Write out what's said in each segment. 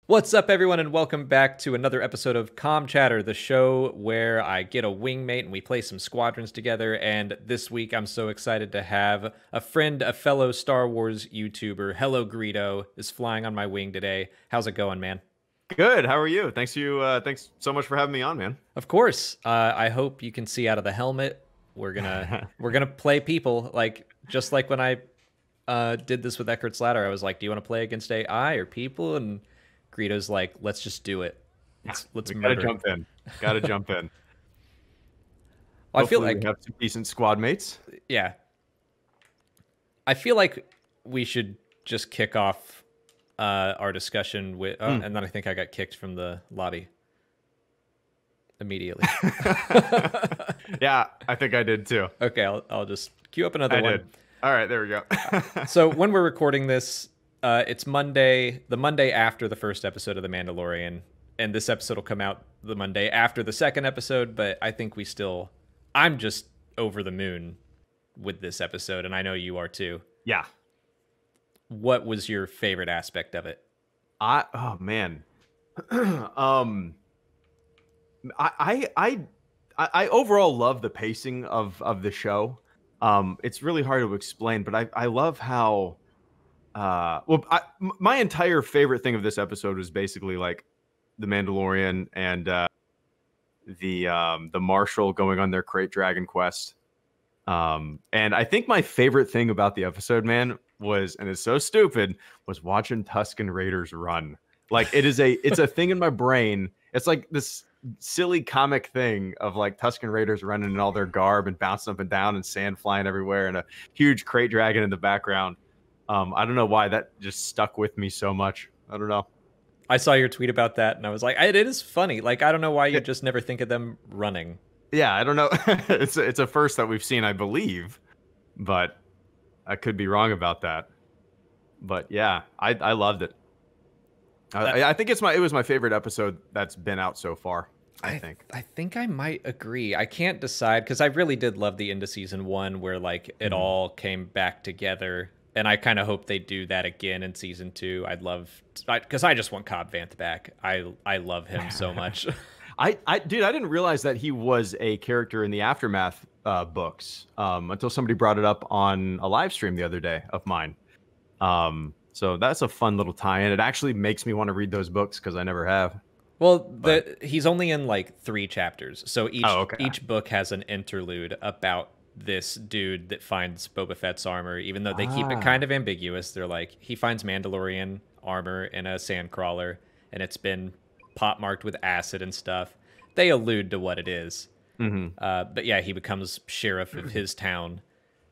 What's up, everyone, and welcome back to another episode of Comm Chatter, the show where I get a wingmate and we play some Squadrons together. And this week, I'm so excited to have a friend, a fellow Star Wars YouTuber, HelloGreedo, is flying on my wing today. How's it going, man? Good. How are you? Thanks so much for having me on, man. Of course. I hope you can see out of the helmet. We're gonna play people just like when I did this with Eckert's Ladder. I was like, "Do you want to play against AI or people?" And Greedo's like, "Let's just do it. Let's murder." Gotta jump in. Gotta jump in. Well, I feel like we have some decent squad mates. Yeah. I feel like we should just kick off our discussion with, and then I think I got kicked from the lobby immediately. Yeah, I think I did too. Okay, I'll just queue up another one. Did. All right, there we go. So when we're recording this, it's Monday, the Monday after the first episode of The Mandalorian, and this episode will come out the Monday after the second episode, but I think I'm just over the moon with this episode, and I know you are too. Yeah. What was your favorite aspect of it? Oh man. I overall love the pacing of the show. It's really hard to explain, but I love how my entire favorite thing of this episode was basically like the Mandalorian and the Marshal going on their Crate Dragon quest. And I think my favorite thing about the episode, man, was, and it's so stupid, was watching Tusken Raiders run. Like it's a thing in my brain. It's like this silly comic thing of like Tusken Raiders running in all their garb and bouncing up and down and sand flying everywhere and a huge Crate Dragon in the background. I don't know why that just stuck with me so much. I don't know. I saw your tweet about that, and I was like, it is funny. Like, I don't know why you just never think of them running. Yeah, I don't know. It's a first that we've seen, I believe, but I could be wrong about that. But yeah, I loved it. I think it was my favorite episode that's been out so far. I think I might agree. I can't decide because I really did love the end of season 1 where like it all came back together. And I kind of hope they do that again in season 2. I'd love, because I just want Cobb Vanth back. I love him so much. Dude, I didn't realize that he was a character in the Aftermath books until somebody brought it up on a live stream the other day of mine. So that's a fun little tie-in. It actually makes me want to read those books because I never have. Well, he's only in like 3 chapters, so each book has an interlude about this dude that finds Boba Fett's armor, even though they keep it kind of ambiguous. They're like, he finds Mandalorian armor in a sandcrawler, and it's been pot-marked with acid and stuff. They allude to what it is. But yeah, he becomes sheriff of his town.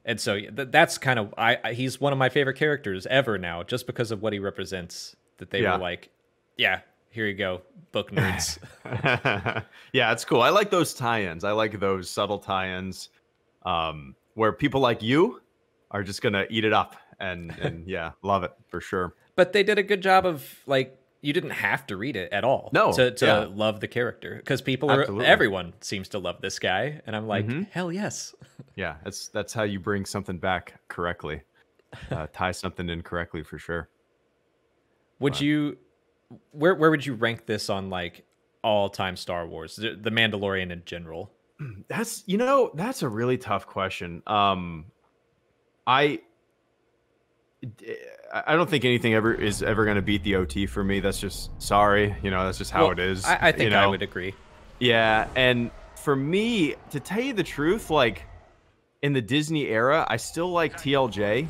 And so that's kind of, he's one of my favorite characters ever now, just because of what he represents, that they were like, yeah, here you go, book nerds. Yeah, it's cool. I like those tie-ins. I like those subtle tie-ins. Where people like you are just gonna eat it up and yeah, love it for sure. But they did a good job of like, you didn't have to read it at all to love the character, because everyone seems to love this guy, and I'm like, hell yes. Yeah, that's how you bring something back correctly, tie something in correctly for sure. Would you, where would you rank this on like all-time Star Wars, the Mandalorian in general? That's a really tough question. I don't think anything is ever going to beat the OT for me. That's just that's just how it is. I think I would agree. Yeah, and for me, to tell you the truth, like in the Disney era, I still like TLJ.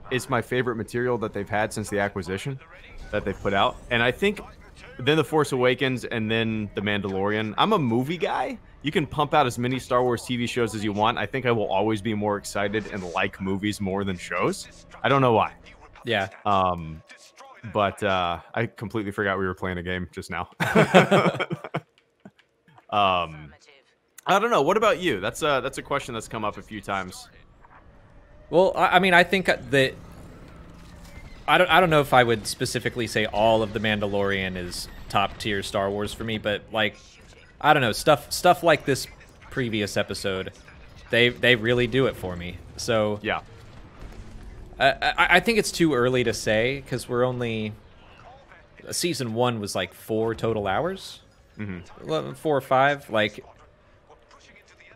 It's my favorite material that they've had since the acquisition that they've put out. And I think then The Force Awakens and then The Mandalorian. I'm a movie guy. You can pump out as many Star Wars TV shows as you want. I think I will always be more excited and like movies more than shows. I don't know why. Yeah. But I completely forgot we were playing a game just now. I don't know. What about you? That's a question that's come up a few times. Well, I mean, I think that I don't know if I would specifically say all of The Mandalorian is top tier Star Wars for me, but like, I don't know, stuff like this previous episode, they really do it for me. So yeah, I think it's too early to say because we're only season 1 was like 4 total hours, 4 or 5, like.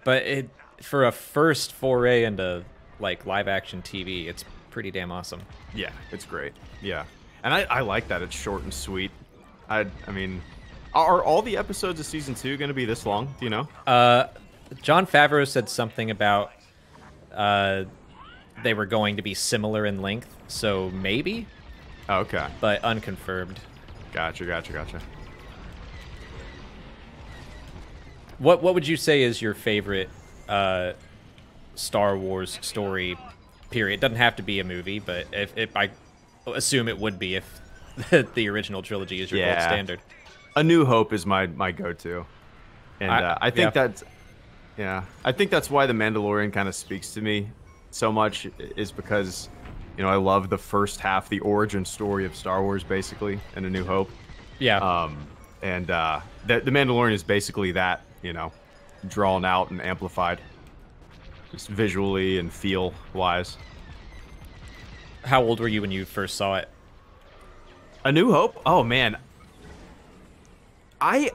But for a first foray into like live action TV, it's pretty damn awesome. Yeah, it's great. Yeah, and I like that it's short and sweet. I mean, are all the episodes of season 2 going to be this long? Do you know? Jon Favreau said something about they were going to be similar in length, so maybe. Oh, okay. But unconfirmed. Gotcha. What would you say is your favorite Star Wars story? Period. It doesn't have to be a movie, but if I assume it would be if the original trilogy is your gold standard. A New Hope is my go-to, and I think that's I think that's why The Mandalorian kind of speaks to me so much, is because I love the first half, the origin story of Star Wars, basically, in A New Hope. Yeah. And the Mandalorian is basically that, drawn out and amplified, just visually and feel wise. How old were you when you first saw it? A New Hope? Oh man. I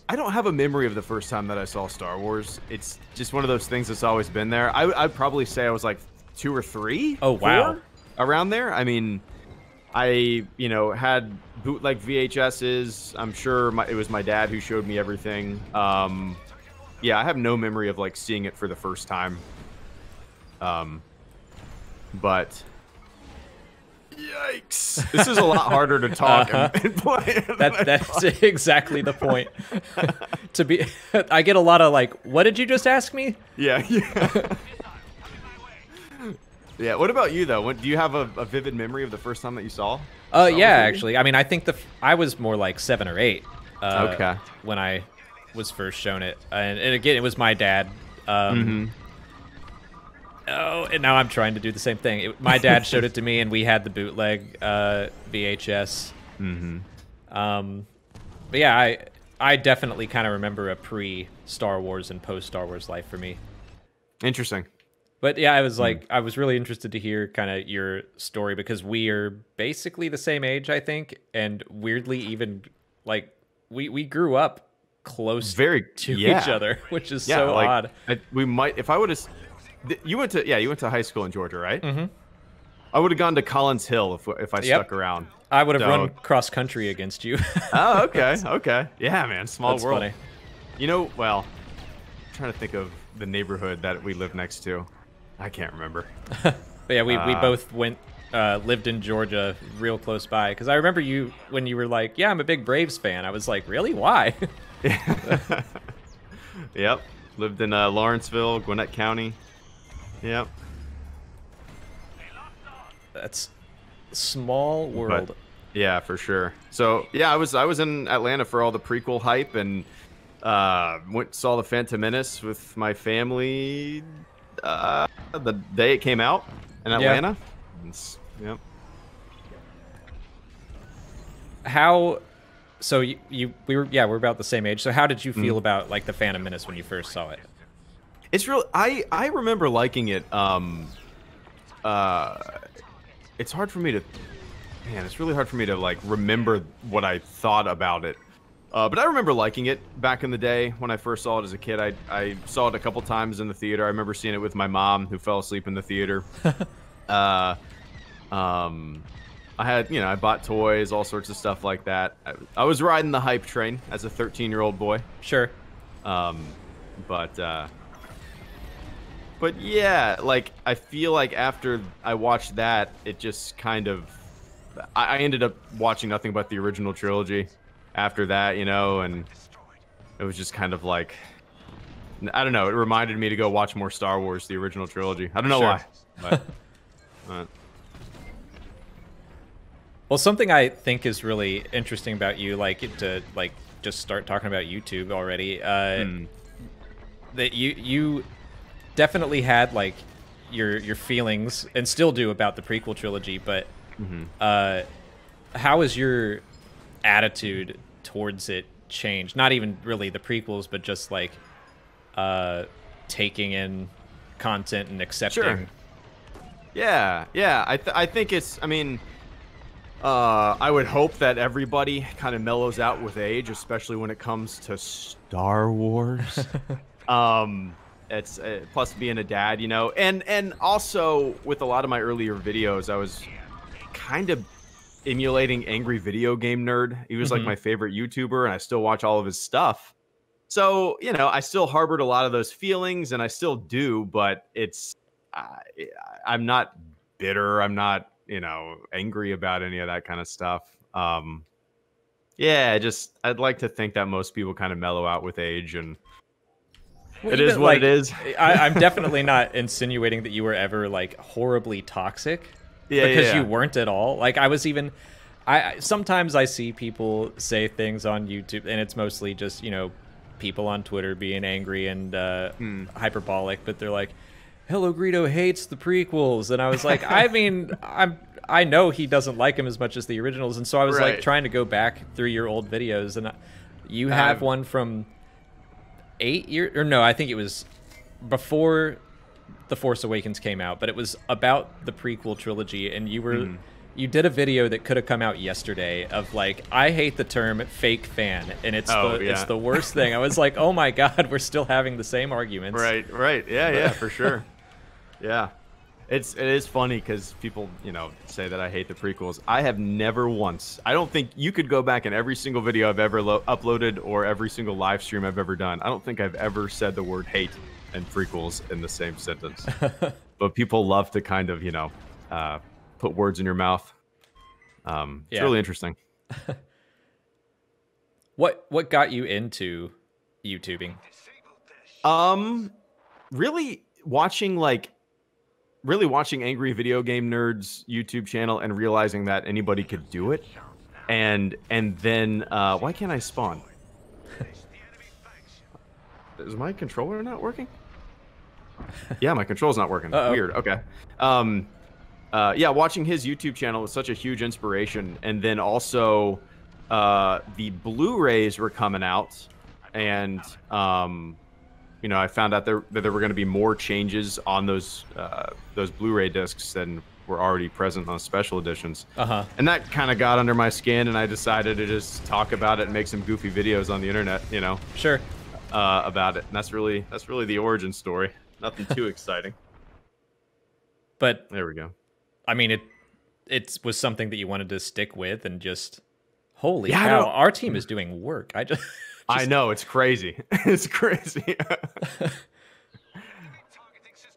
don't have a memory of the first time that I saw Star Wars. It's just one of those things that's always been there. I'd probably say I was like 2 or 3. Oh, wow. 4, around there. I mean, I had bootleg VHSs. I'm sure it was my dad who showed me everything. Yeah, I have no memory of like seeing it for the first time. But yikes! This is a lot harder to talk and play. That's exactly the point. I get a lot of like, what did you just ask me? Yeah. Yeah. What about you though? Do you have a vivid memory of the first time that you saw? Yeah, actually. I mean, I think I was more like 7 or 8. Okay. When I was first shown it, and again, it was my dad. Oh, and now I'm trying to do the same thing. My dad showed it to me, and we had the bootleg VHS. But yeah, I definitely kind of remember a pre-Star Wars and post-Star Wars life for me. Interesting. But yeah, I was like, I was really interested to hear kind of your story, because we are basically the same age, I think, and weirdly even like we grew up close to each other, which is so odd. We might, if I would have. You went to high school in Georgia, right? I would have gone to Collins Hill if I stuck around. I would have run cross country against you. Oh, okay. Yeah, man, small world. Funny. Well, I'm trying to think of the neighborhood that we live next to. I can't remember. But yeah, we both lived in Georgia, real close by. Because I remember you when you were like, "Yeah, I'm a big Braves fan." I was like, "Really? Why?" Yep. Lived in Lawrenceville, Gwinnett County. Yep. That's a small world. But, yeah, for sure. So yeah, I was in Atlanta for all the prequel hype, and saw the Phantom Menace with my family the day it came out in Atlanta. Yep. How? So we're about the same age. So how did you feel about like the Phantom Menace when you first saw it? It's real. I remember liking it. It's hard for me to. Man, it's really hard for me to like remember what I thought about it. But I remember liking it back in the day when I first saw it as a kid. I saw it a couple times in the theater. I remember seeing it with my mom, who fell asleep in the theater. I had, I bought toys, all sorts of stuff like that. I was riding the hype train as a 13-year-old boy. Sure. But yeah, like I feel like after I watched that, it just kind of, I ended up watching nothing but the original trilogy after that, and it was just kind of like, I don't know. It reminded me to go watch more Star Wars, the original trilogy. I don't know why. But, well, something I think is really interesting about you, just start talking about YouTube already. That you definitely had like your feelings, and still do, about the prequel trilogy, but how has your attitude towards it changed? Not even really the prequels, but just like taking in content and accepting. Sure. Yeah. I think it's, I mean, I would hope that everybody kind of mellows out with age, especially when it comes to Star Wars. It's plus being a dad, you know, and also with a lot of my earlier videos, I was kind of emulating Angry Video Game Nerd. He was like my favorite YouTuber, and I still watch all of his stuff. So, you know, I still harbored a lot of those feelings, and I still do, but it's I'm not bitter. I'm not, you know, angry about any of that kind of stuff. Yeah, I'd like to think that most people kind of mellow out with age, and it is what it is. I'm definitely not insinuating that you were ever like horribly toxic, because you weren't at all. Like sometimes I see people say things on YouTube, and it's mostly just, you know, people on Twitter being angry and hyperbolic, but they're like, HelloGreedo hates the prequels, and I was like, I mean, I know he doesn't like him as much as the originals, and so I was like trying to go back through your old videos, and you have one from 8 years, or no, I think it was before The Force Awakens came out, but it was about the prequel trilogy, and you were you did a video that could have come out yesterday of like, I hate the term fake fan, and it's the worst thing. I was like, oh my god, we're still having the same arguments. Right. Yeah, for sure. Yeah. It is funny because people, you know, say that I hate the prequels. I have never once. I don't think you could go back in every single video I've ever uploaded or every single live stream I've ever done. I don't think I've ever said the word hate and prequels in the same sentence. But people love to kind of, you know, put words in your mouth. It's really interesting. What got you into YouTubing? Really watching Angry Video Game Nerd's YouTube channel and realizing that anybody could do it. And then why can't I spawn? Is my controller not working? Yeah, my control's not working. Weird. Okay. Yeah, watching his YouTube channel was such a huge inspiration. And then also the Blu-rays were coming out, and you know, I found out that there were going to be more changes on those Blu-ray discs than were already present on special editions. And that kind of got under my skin, and I decided to just talk about it and make some goofy videos on the internet, you know. Sure. About it. And that's really the origin story. Nothing too exciting. But there we go. I mean, it was something that you wanted to stick with, and just holy cow, our team is doing work. I know, it's crazy. It's crazy.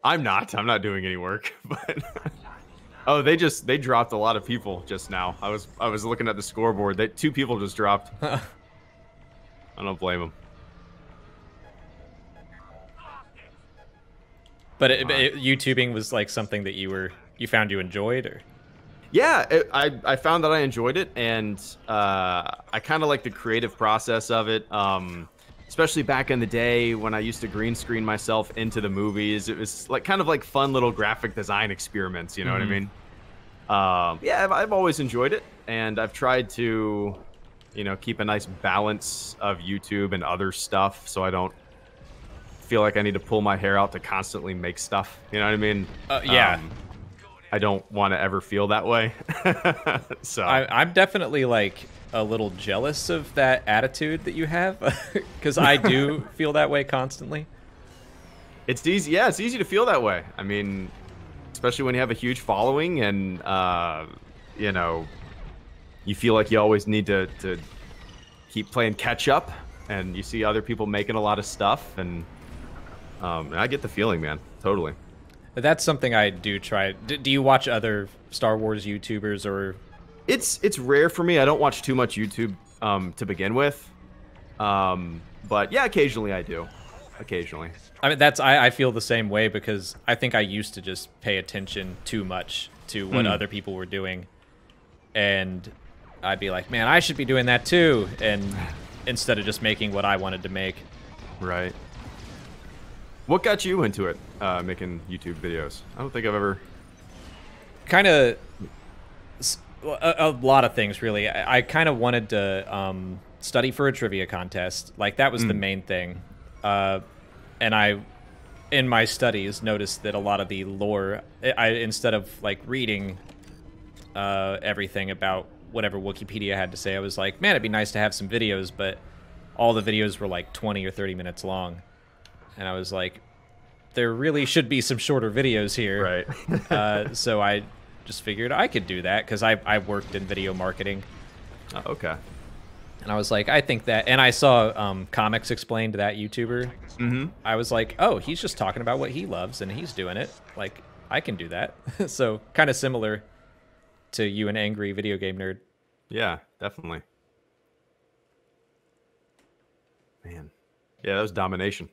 I'm not doing any work, but oh, they dropped a lot of people just now. I was looking at the scoreboard. 2 people just dropped. I don't blame them. But YouTubing was like something that you found you enjoyed, or? Yeah, I found that I enjoyed it, and I kind of like the creative process of it. Especially back in the day when I used to green screen myself into the movies. It was like kind of like fun little graphic design experiments. You know what I mean? Yeah, I've always enjoyed it, and I've tried to, you know, keep a nice balance of YouTube and other stuff, so I don't feel like I need to pull my hair out to constantly make stuff. You know what I mean? Yeah. I don't want to ever feel that way. So I'm definitely like a little jealous of that attitude that you have, because I do feel that way constantly. It's easy. Yeah, it's easy to feel that way. I mean, especially when you have a huge following, and you know, you feel like you always need to keep playing catch up, and you see other people making a lot of stuff, and I get the feeling, man. Totally. That's something I do try. Do you watch other Star Wars YouTubers, or? It's rare for me. I don't watch too much YouTube to begin with, but yeah, occasionally I do. Occasionally. I mean, I feel the same way, because I think I used to just pay attention too much to what other people were doing, and I'd be like, man, I should be doing that too, and instead of just making what I wanted to make. Right. What got you into it, making YouTube videos? I don't think I've ever... Kind of... A lot of things, really. I kind of wanted to study for a trivia contest. Like, that was the main thing. And I, in my studies, noticed that a lot of the lore... instead of, like, reading everything about whatever Wikipedia had to say. I was like, man, it'd be nice to have some videos, but all the videos were like 20 or 30 minutes long. And I was like, there really should be some shorter videos here. Right. So I just figured I could do that because I worked in video marketing. Oh, okay. And I was like, I think that, and I saw Comics Explained, that YouTuber. Mm-hmm. I was like, oh, he's just talking about what he loves and he's doing it. Like, I can do that. So kind of similar to you, an angry video game nerd. Yeah, definitely. Man. Yeah, that was domination.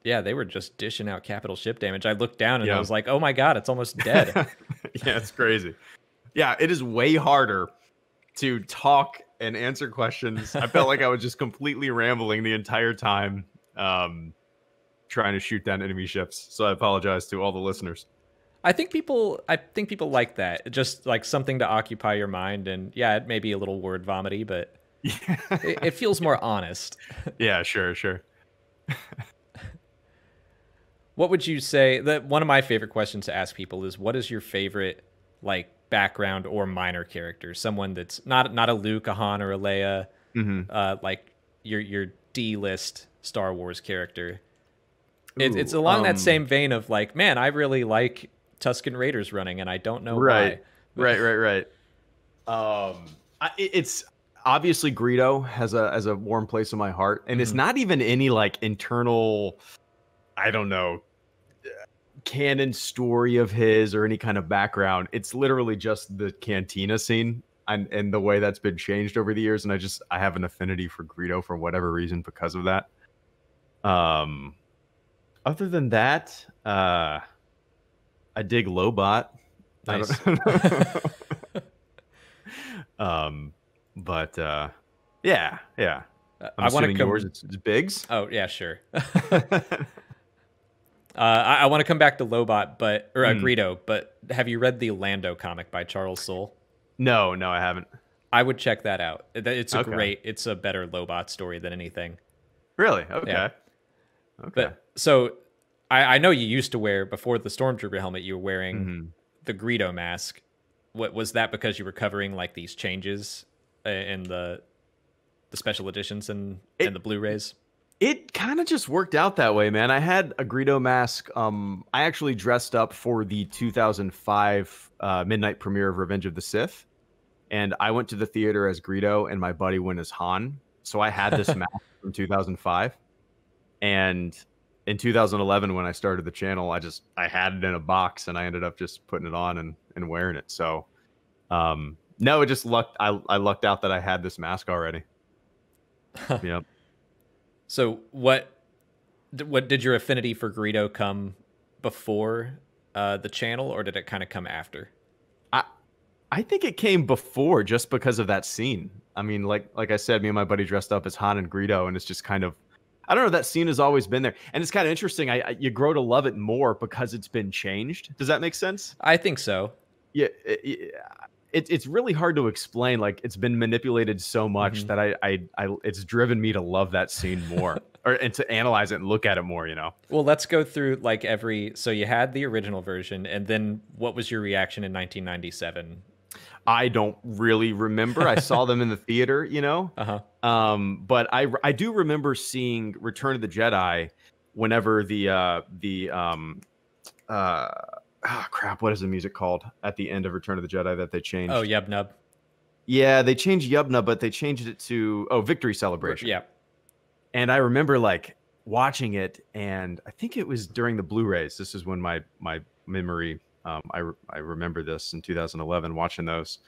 Yeah, they were just dishing out capital ship damage. I looked down and I was like, oh my God, it's almost dead. Yeah, it's crazy. Yeah, it is way harder to talk and answer questions. I felt like I was just completely rambling the entire time, trying to shoot down enemy ships. So I apologize to all the listeners. I think people like that. Just like something to occupy your mind. And yeah, it may be a little word vomity, but it feels more honest. Yeah, sure. What would you say that one of my favorite questions to ask people is, what is your favorite like background or minor character? Someone that's not a Luke, a Han, or a Leia, like your D-list Star Wars character. It's along that same vein of like, man, I really like Tusken Raiders running, and I don't know why. Right. It's obviously Greedo has a warm place in my heart, and it's not even any like internal, I don't know, canon story of his or any kind of background. It's literally just the cantina scene and the way that's been changed over the years, and I have an affinity for Greedo for whatever reason because of that. Other than that, I dig Lobot. Nice. Yeah. I want to come. Yours, it's Biggs. Oh yeah, sure. I want to come back to Lobot, Greedo. But have you read the Lando comic by Charles Soule? No, I haven't. I would check that out. It's it's a better Lobot story than anything. Really? Okay. Yeah. Okay. But so I know you used to wear, before the Stormtrooper helmet, you were wearing the Greedo mask. What was that, because you were covering like these changes in the special editions and the Blu-rays? It kind of just worked out that way, man. I had a Greedo mask. I actually dressed up for the 2005 midnight premiere of Revenge of the Sith, and I went to the theater as Greedo, and my buddy went as Han. So I had this mask from 2005, and in 2011, when I started the channel, I had it in a box, and I ended up just putting it on and wearing it. So, no, it just lucked. I lucked out that I had this mask already. Yep. So what did your affinity for Greedo come before the channel, or did it kind of come after? I think it came before, just because of that scene. I mean, like I said, me and my buddy dressed up as Han and Greedo, and it's just kind of, I don't know, that scene has always been there. And it's kind of interesting. You grow to love it more because it's been changed. Does that make sense? I think so. Yeah. It's really hard to explain. Like, it's been manipulated so much that it's driven me to love that scene more, and to analyze it and look at it more, you know? Well, let's go through like so you had the original version, and then what was your reaction in 1997? I don't really remember. I saw them in the theater, you know? But I do remember seeing Return of the Jedi whenever crap, what is the music called at the end of Return of the Jedi that they changed? Oh, Yub Nub. Yeah, they changed Yub Nub, but they changed it to Victory Celebration. Yeah. And I remember like watching it, and I think it was during the Blu-rays. This is when my memory, I remember this in 2011, watching those.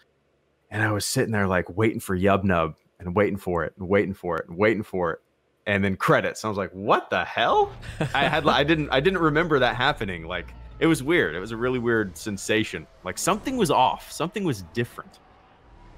And I was sitting there like waiting for Yub Nub and waiting for it and waiting for it and waiting for it. And then credits. I was like, what the hell? I didn't remember that happening. Like, it was weird. It was a really weird sensation. Like, something was off. Something was different.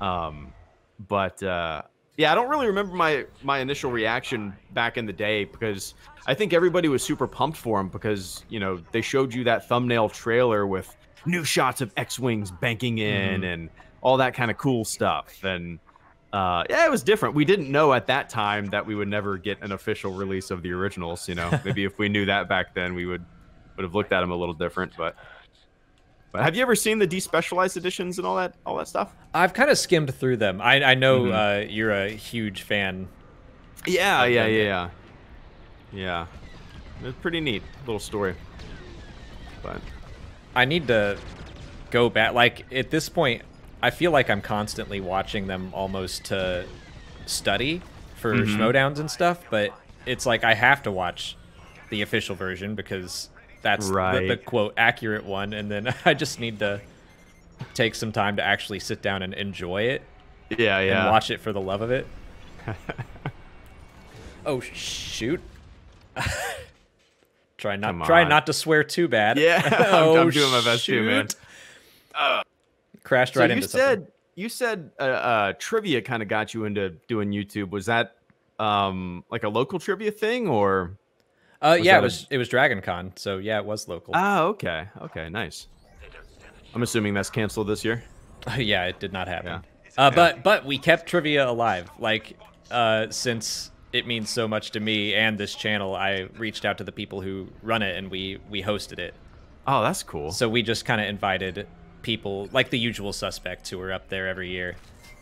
Yeah, I don't really remember my initial reaction back in the day, because I think everybody was super pumped for him, because, you know, they showed you that thumbnail trailer with new shots of X-Wings banking in and all that kind of cool stuff. And yeah, it was different. We didn't know at that time that we would never get an official release of the originals. You know, maybe if we knew that back then, we would have looked at them a little different. But But have you ever seen the despecialized editions and all that stuff? I've kind of skimmed through them. I know you're a huge fan. Yeah. It's pretty neat little story. But I need to go back. Like at this point, I feel like I'm constantly watching them almost to study for Schmoedowns and stuff. But it's like I have to watch the official version because that's the quote accurate one, and then I just need to take some time to actually sit down and enjoy it. Yeah. And watch it for the love of it. Oh shoot. Try not to swear too bad. Yeah. I'm doing my best too, man. Crashed right into something. You said trivia kind of got you into doing YouTube. Was that like a local trivia thing, or? Yeah, it was Dragon Con, so yeah, it was local. Oh, okay. Okay, nice. I'm assuming that's canceled this year. Yeah, it did not happen. Yeah. But we kept trivia alive. Like since it means so much to me and this channel, I reached out to the people who run it and we hosted it. Oh, that's cool. So we just kind of invited people like the usual suspects who are up there every year,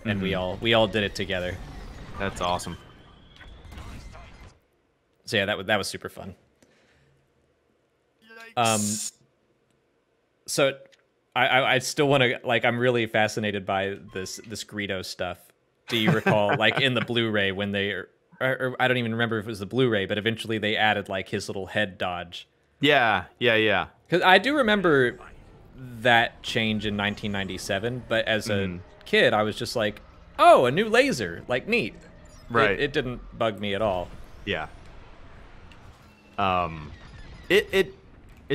and we all did it together. That's awesome. So yeah, that was super fun. So I still want to, like, I'm really fascinated by this Greedo stuff. Do you recall, like, in the Blu-ray when they, or I don't even remember if it was the Blu-ray, but eventually they added like his little head dodge. Yeah. Because I do remember that change in 1997, but as a kid, I was just like, oh, a new laser, like, neat. Right. It didn't bug me at all. Yeah. It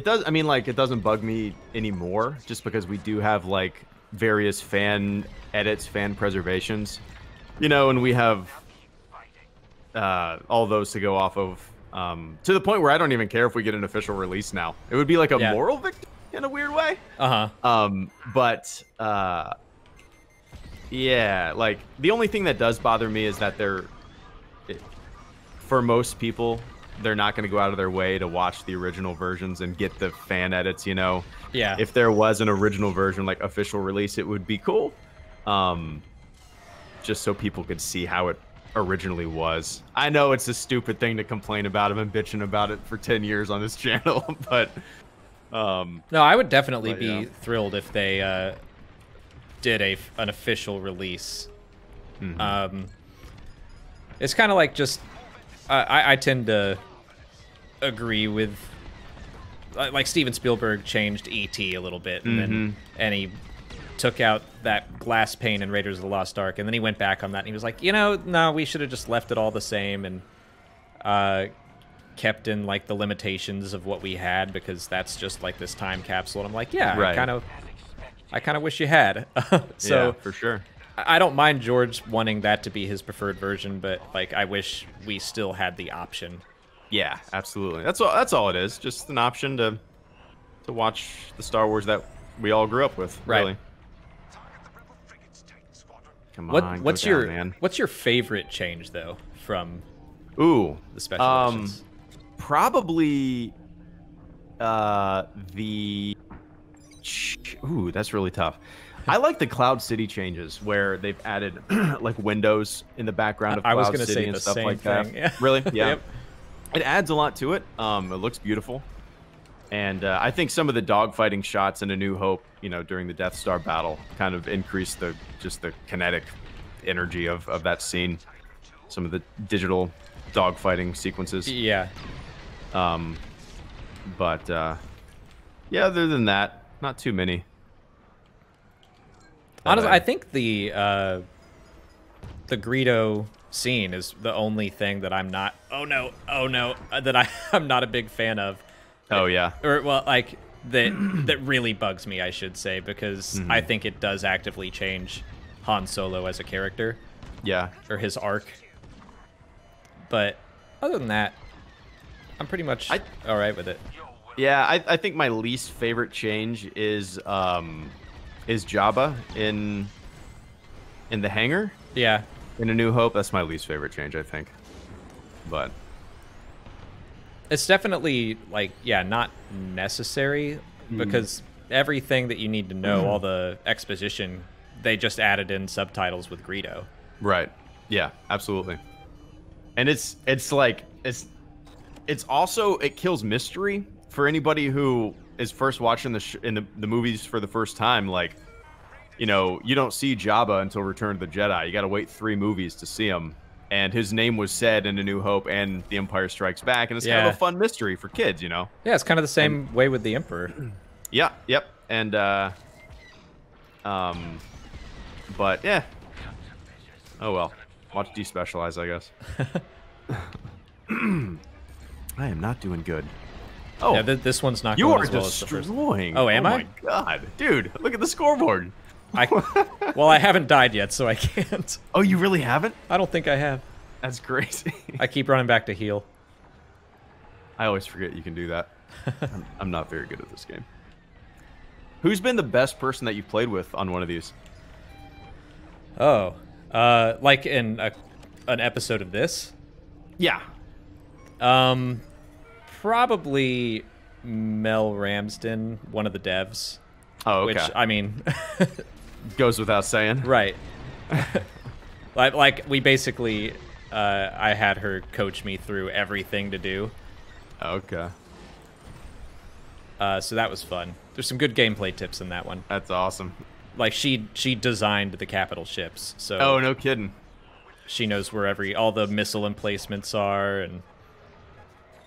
does. I mean, like, it doesn't bug me anymore, just because we do have like various fan edits, fan preservations, you know, and we have all those to go off of, to the point where I don't even care if we get an official release now. It would be like a moral victory in a weird way. But yeah, like, the only thing that does bother me is that for most people, they're not going to go out of their way to watch the original versions and get the fan edits, you know? Yeah. If there was an original version, like official release, it would be cool. Just so people could see how it originally was. I know it's a stupid thing to complain about. I've been bitching about it for 10 years on this channel, but... no, I would definitely be thrilled if they did an official release. It's kind of like just... I tend to agree with, like, Steven Spielberg changed E.T. a little bit, and he took out that glass pane in Raiders of the Lost Ark, and then he went back on that, and he was like, you know, no, we should have just left it all the same and kept in, like, the limitations of what we had, because that's just like this time capsule. And I'm like, yeah, right. I kind of wish you had. So yeah, for sure. I don't mind George wanting that to be his preferred version, but, like, I wish we still had the option. Yeah, absolutely. That's all it is. Just an option to watch the Star Wars that we all grew up with. Right. Really. Come on. What's your favorite change though from the special editions? Probably that's really tough. I like the Cloud City changes where they've added like windows in the background of Cloud City and stuff like that. Yeah. Really? Yeah. Yep. It adds a lot to it. It looks beautiful. And I think some of the dogfighting shots in A New Hope, you know, during the Death Star battle kind of increased the kinetic energy of that scene. Some of the digital dogfighting sequences. Yeah. But yeah, other than that, not too many. Honestly, I think the Greedo scene is the only thing that I'm not. Oh no! That I'm not a big fan of. Oh yeah. Or well, like that really bugs me, I should say, because I think it does actively change Han Solo as a character. Yeah. Or his arc. But other than that, I'm pretty much all right with it. Yeah, I think my least favorite change is Jabba in the hangar. Yeah. In A New Hope, that's my least favorite change, I think. But it's definitely, like, yeah, not necessary, because everything that you need to know, all the exposition, they just added in subtitles with Greedo. Right. Yeah, absolutely. And it's also, it kills mystery for anybody who is first watching the movies for the first time. Like, you know, you don't see Jabba until Return of the Jedi. You got to wait 3 movies to see him. And his name was said in A New Hope and The Empire Strikes Back. And it's kind of a fun mystery for kids, you know? Yeah, it's kind of the same way with the Emperor. Yeah, yep. And, but, yeah. Oh, well. Watch Despecialize, I guess. I am not doing good. Oh, yeah, this one's not going as well as the first. You are destroying. Oh, am I? Oh, my God. Dude, look at the scoreboard. Well, I haven't died yet, so I can't. Oh, you really haven't? I don't think I have. That's crazy. I keep running back to heal. I always forget you can do that. I'm not very good at this game. Who's been the best person that you've played with on one of these? Oh, like in an episode of this? Yeah. Probably Mel Ramsden, one of the devs. Oh, okay. Which, I mean... goes without saying. Right. like we basically... I had her coach me through everything to do. Okay. So that was fun. There's some good gameplay tips in that one. That's awesome. Like, she designed the capital ships, so... Oh, no kidding. She knows where all the missile emplacements are, and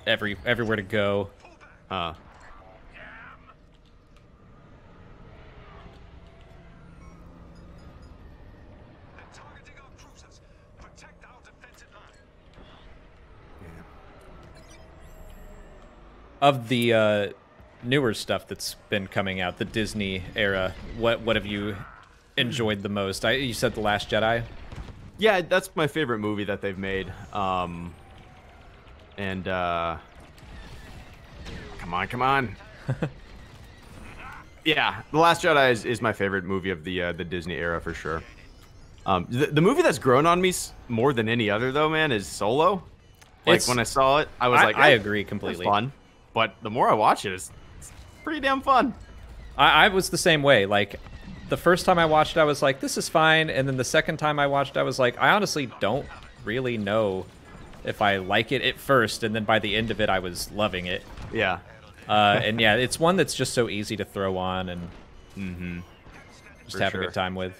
everywhere to go. Of the newer stuff that's been coming out, the Disney era, what have you enjoyed the most? You said The Last Jedi? Yeah, that's my favorite movie that they've made. Come on. Yeah, The Last Jedi is my favorite movie of the Disney era for sure. The movie that's grown on me more than any other, though, man, is Solo. Like, when I saw it, I was like, I agree completely. It's fun. But the more I watch it, it's pretty damn fun. I was the same way. Like, the first time I watched it, I was like, this is fine. And then the second time I watched it, I was like, I honestly don't really know if I like it at first. And then by the end of it, I was loving it. Yeah. And yeah, it's one that's just so easy to throw on and just have a good time with.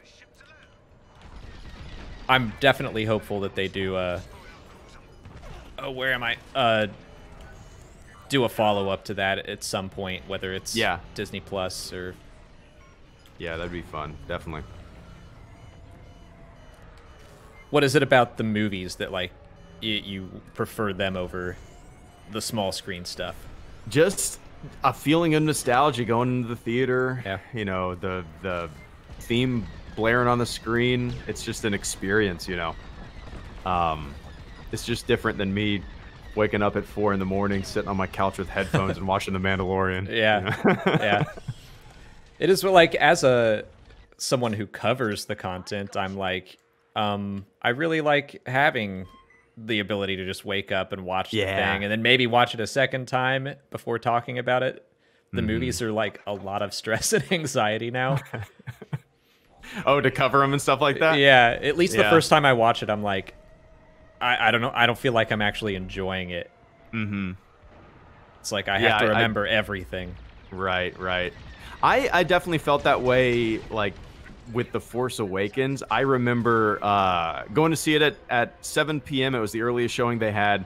I'm definitely hopeful that they do, oh, where am I? Do a follow-up to that at some point, whether it's Disney Plus or... Yeah, that'd be fun. Definitely. What is it about the movies that, like, you prefer them over the small screen stuff? Just a feeling of nostalgia going into the theater. Yeah. You know, the theme blaring on the screen. It's just an experience, you know. It's just different than me waking up at 4 in the morning, sitting on my couch with headphones and watching The Mandalorian. Yeah. You know? Yeah. It is, like, as someone who covers the content, I'm like, I really like having the ability to just wake up and watch the thing, and then maybe watch it a second time before talking about it. The movies are like a lot of stress and anxiety now. Oh, to cover them and stuff like that? Yeah, at least the first time I watch it, I'm like, I don't know, I don't feel like I'm actually enjoying it. It's like I have to remember everything. Right. I definitely felt that way, like, with The Force Awakens. I remember going to see it at 7 p.m. It was the earliest showing they had.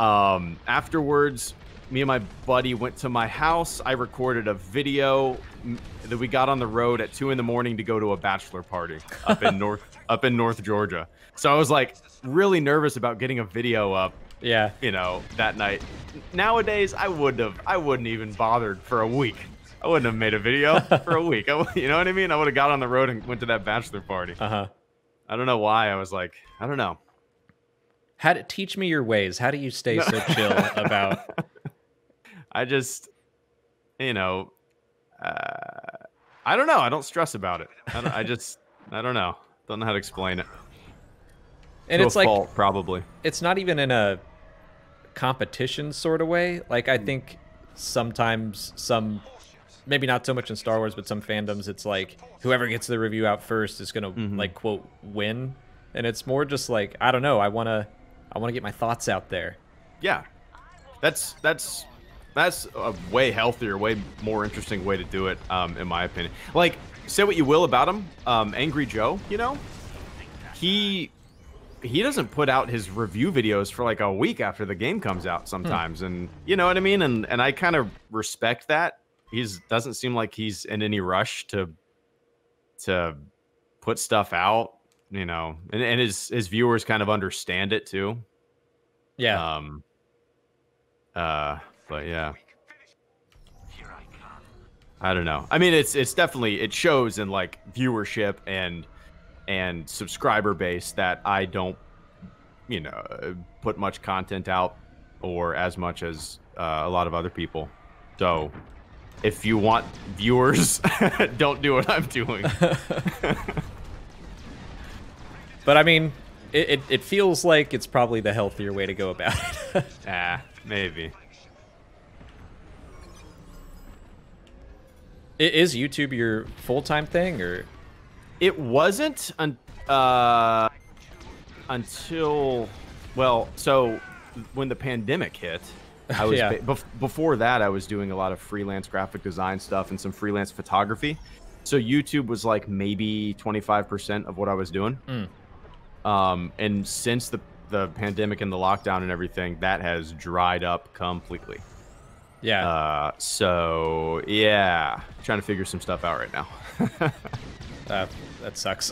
Afterwards, me and my buddy went to my house. I recorded a video that we got on the road at 2 in the morning to go to a bachelor party up in North Georgia. So I was like really nervous about getting a video up. Yeah. You know, that night. Nowadays, I wouldn't even bothered for a week. I wouldn't have made a video for a week. You know what I mean? I would have got on the road and went to that bachelor party. I don't know why. I was like, I don't know. Teach me your ways. How do you stay so chill about... I just, you know, I don't know. I don't stress about it. I don't know. Don't know how to explain it. And to it's a like, fault, probably. It's not even in a competition sort of way. Like, I think sometimes some maybe not so much in Star Wars, but some fandoms, it's like whoever gets the review out first is gonna like quote win, and it's more just like I don't know. I wanna get my thoughts out there. Yeah, that's a way healthier, way more interesting way to do it, in my opinion. Like, say what you will about him, Angry Joe, you know, he doesn't put out his review videos for like a week after the game comes out sometimes, and you know what I mean. And I kind of respect that. Doesn't seem like he's in any rush to put stuff out, you know, and his viewers kind of understand it too. Yeah. But yeah, I don't know. I mean, it's definitely, it shows in like viewership and subscriber base that I don't, you know, put much content out or as much as a lot of other people. So if you want viewers, don't do what I'm doing. But I mean, it feels like it's probably the healthier way to go about it. Maybe. Is YouTube your full-time thing, or? It wasn't until, well, so when the pandemic hit, I was before that I was doing a lot of freelance graphic design stuff and some freelance photography. So YouTube was like maybe 25% of what I was doing. And since the pandemic and the lockdown and everything, that has dried up completely. Yeah. So yeah, trying to figure some stuff out right now. That sucks.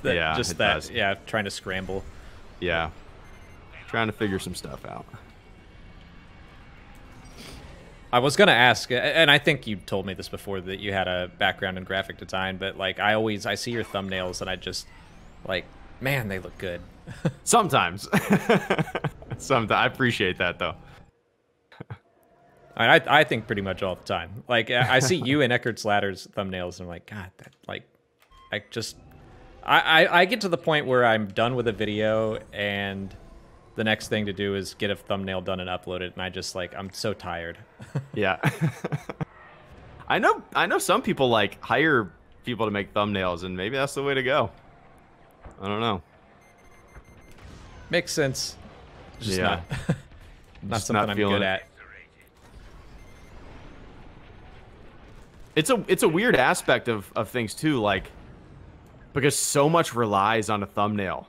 Does. Yeah, trying to scramble. Yeah, trying to figure some stuff out. I was gonna ask, and I think you told me this before, that you had a background in graphic design, but like I see your thumbnails and I just like, man, they look good. Sometimes. Sometimes. I appreciate that though. I think pretty much all the time. Like I see you and Eckert's Ladder's thumbnails, and I'm like, God, that like, I get to the point where I'm done with a video, and the next thing to do is get a thumbnail done and upload it, and I just like, I'm so tired. Yeah. I know some people like hire people to make thumbnails, and maybe that's the way to go. I don't know. Makes sense. Just yeah. not something I'm good at. It's a weird aspect of things too, like, because so much relies on a thumbnail,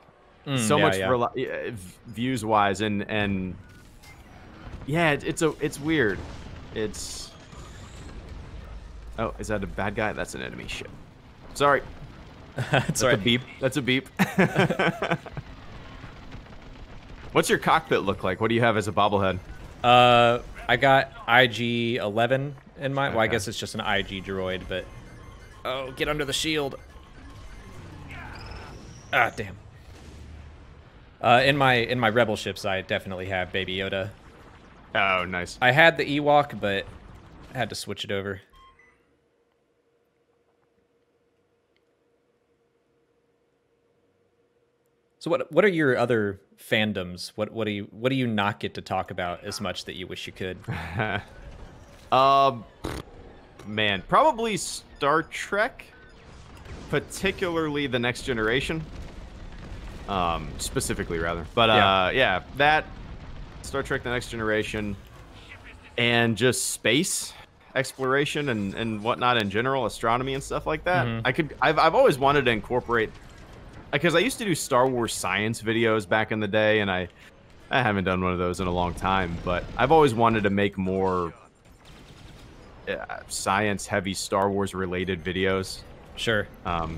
so much views wise, and yeah, it's weird. It's, oh, is that a bad guy? That's an enemy. Shit. Sorry. That's a beep. That's a beep. What's your cockpit look like? What do you have as a bobblehead? I got IG-11 in my. Okay. Well, I guess it's just an IG droid, but oh, get under the shield. Ah, damn. In my rebel ships, I definitely have Baby Yoda. Oh, nice. I had the Ewok, but I had to switch it over. So what are your other fandoms? What do you not get to talk about as much that you wish you could? Man, probably Star Trek, particularly The Next Generation. Specifically rather. But yeah, that Star Trek The Next Generation, and just space exploration and whatnot in general, astronomy and stuff like that. I've always wanted to incorporate, because I used to do Star Wars science videos back in the day, and I haven't done one of those in a long time, but I've always wanted to make more science-heavy Star Wars-related videos. Sure.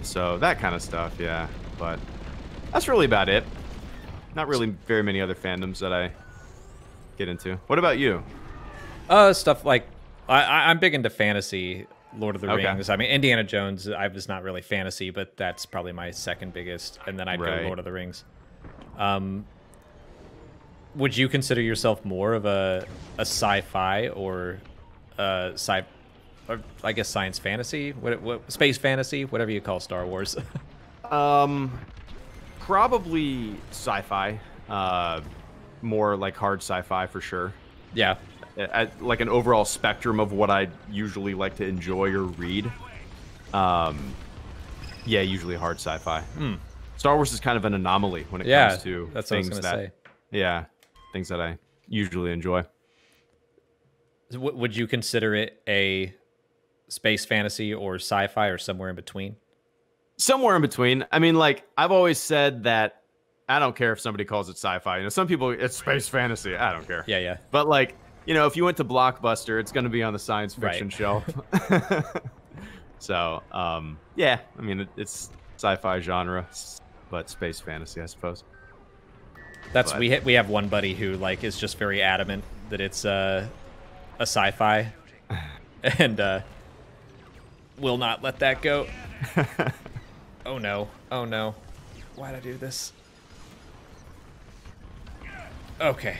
So that kind of stuff, yeah. But that's really about it. Not really very many other fandoms that I get into. What about you? Stuff like, I'm big into fantasy. Lord of the Rings. I mean, Indiana Jones, I was not really fantasy, but that's probably my second biggest, and then I'd go Lord of the Rings. Would you consider yourself more of a sci-fi or or I guess science fantasy? What space fantasy? Whatever you call Star Wars. Probably sci-fi. More like hard sci-fi for sure. Yeah. like an overall spectrum of what I usually like to enjoy or read. Yeah, usually hard sci-fi. Star Wars is kind of an anomaly when it comes to that's things what I was gonna say. Yeah, things that I usually enjoy. Would you consider it a space fantasy or sci-fi or somewhere in between? Somewhere in between. I mean, like, I've always said that I don't care if somebody calls it sci-fi. You know, some people, it's space fantasy. I don't care. Yeah. But, like, you know, if you went to Blockbuster, it's going to be on the science fiction shelf. So, yeah, I mean, it's sci-fi genre, but space fantasy, I suppose. We have one buddy who, like, is just very adamant that it's a sci-fi, and will not let that go. Oh no! Why'd I do this? Okay.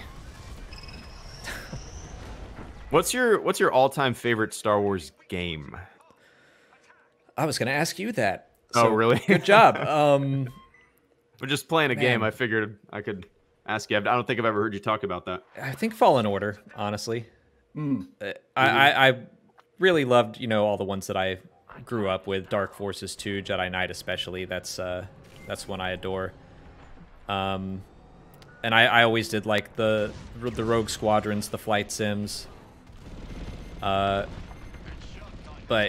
What's your all-time favorite Star Wars game? I was gonna ask you that. So, oh, really? Good job. We're just playing a game. I figured I could ask you. I don't think I've ever heard you talk about that. I think Fallen Order, honestly. I really loved, you know, all the ones that I grew up with. Dark Forces 2, Jedi Knight especially. That's one I adore. And I always did like the Rogue Squadrons, the flight sims. But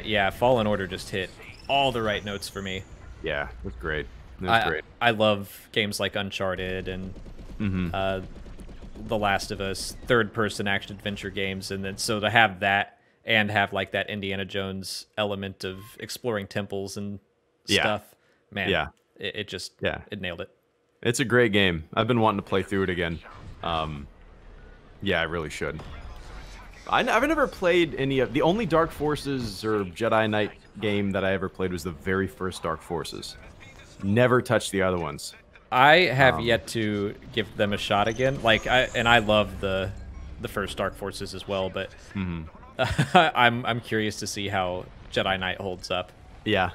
yeah, Fallen Order just hit all the right notes for me. Yeah, it was great. It was great. I love games like Uncharted and The Last of Us, third-person action-adventure games, and then so to have that and have like that Indiana Jones element of exploring temples and stuff, man, it nailed it. It's a great game. I've been wanting to play through it again. Yeah, I really should. I've never played any of the only Dark Forces or Jedi Knight game that I ever played was the very first Dark Forces. Never touched the other ones. I have yet to give them a shot again. Like, I love the first Dark Forces as well, but I'm curious to see how Jedi Knight holds up. Yeah.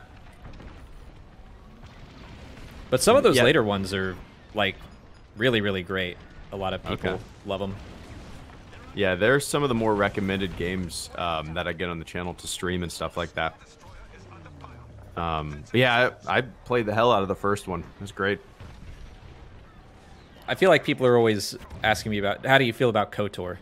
But some of those later ones are like really, really great. A lot of people love them. Yeah, there's some of the more recommended games that I get on the channel to stream and stuff like that. But yeah, I played the hell out of the first one. It was great. I feel like people are always asking me about, how do you feel about KOTOR?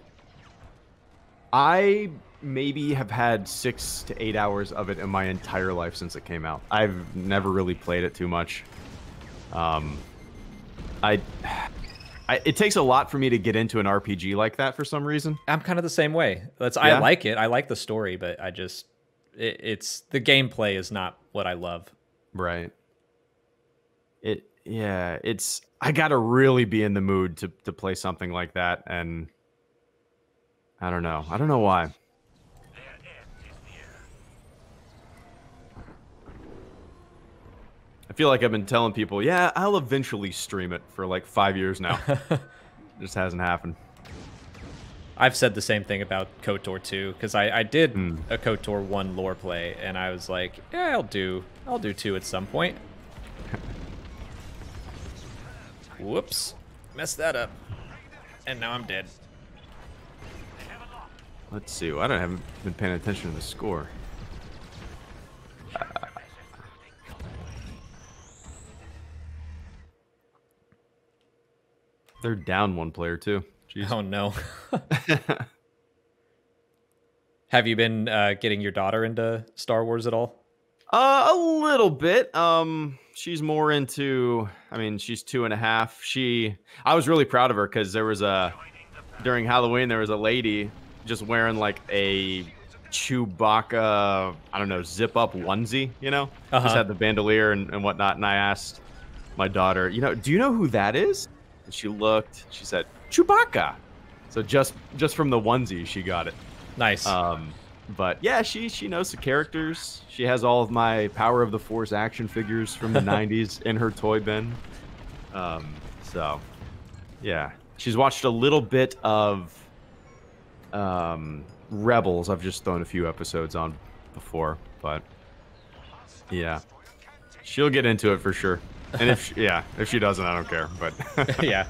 I maybe have had 6 to 8 hours of it in my entire life since it came out. I've never really played it too much. It takes a lot for me to get into an RPG like that for some reason. I'm kind of the same way. I like it. I like the story, but I just it's the gameplay is not what I love. Right. I gotta really be in the mood to play something like that, and I don't know why. I feel like I've been telling people, yeah, I'll eventually stream it for like 5 years now. It just hasn't happened. I've said the same thing about KOTOR 2, because I did a KOTOR 1 lore play, and I was like, yeah, I'll do 2 at some point. Whoops. Messed that up. And now I'm dead. Let's see. I haven't been paying attention to the score. They're down 1 player, too. Jeez. Oh, no. Have you been getting your daughter into Star Wars at all? A little bit. She's more into, I mean, she's 2.5. I was really proud of her because during Halloween, there was a lady just wearing like a Chewbacca, I don't know, zip up onesie, you know? Just had the bandolier and whatnot. And I asked my daughter, do you know who that is? And she looked, she said, Chewbacca. So just from the onesie, she got it. Nice. But yeah, she knows the characters. She has all of my Power of the Force action figures from the 90s in her toy bin. So yeah, she's watched a little bit of Rebels. I've just thrown a few episodes on before, but yeah, she'll get into it for sure. And if she doesn't, I don't care. But yeah,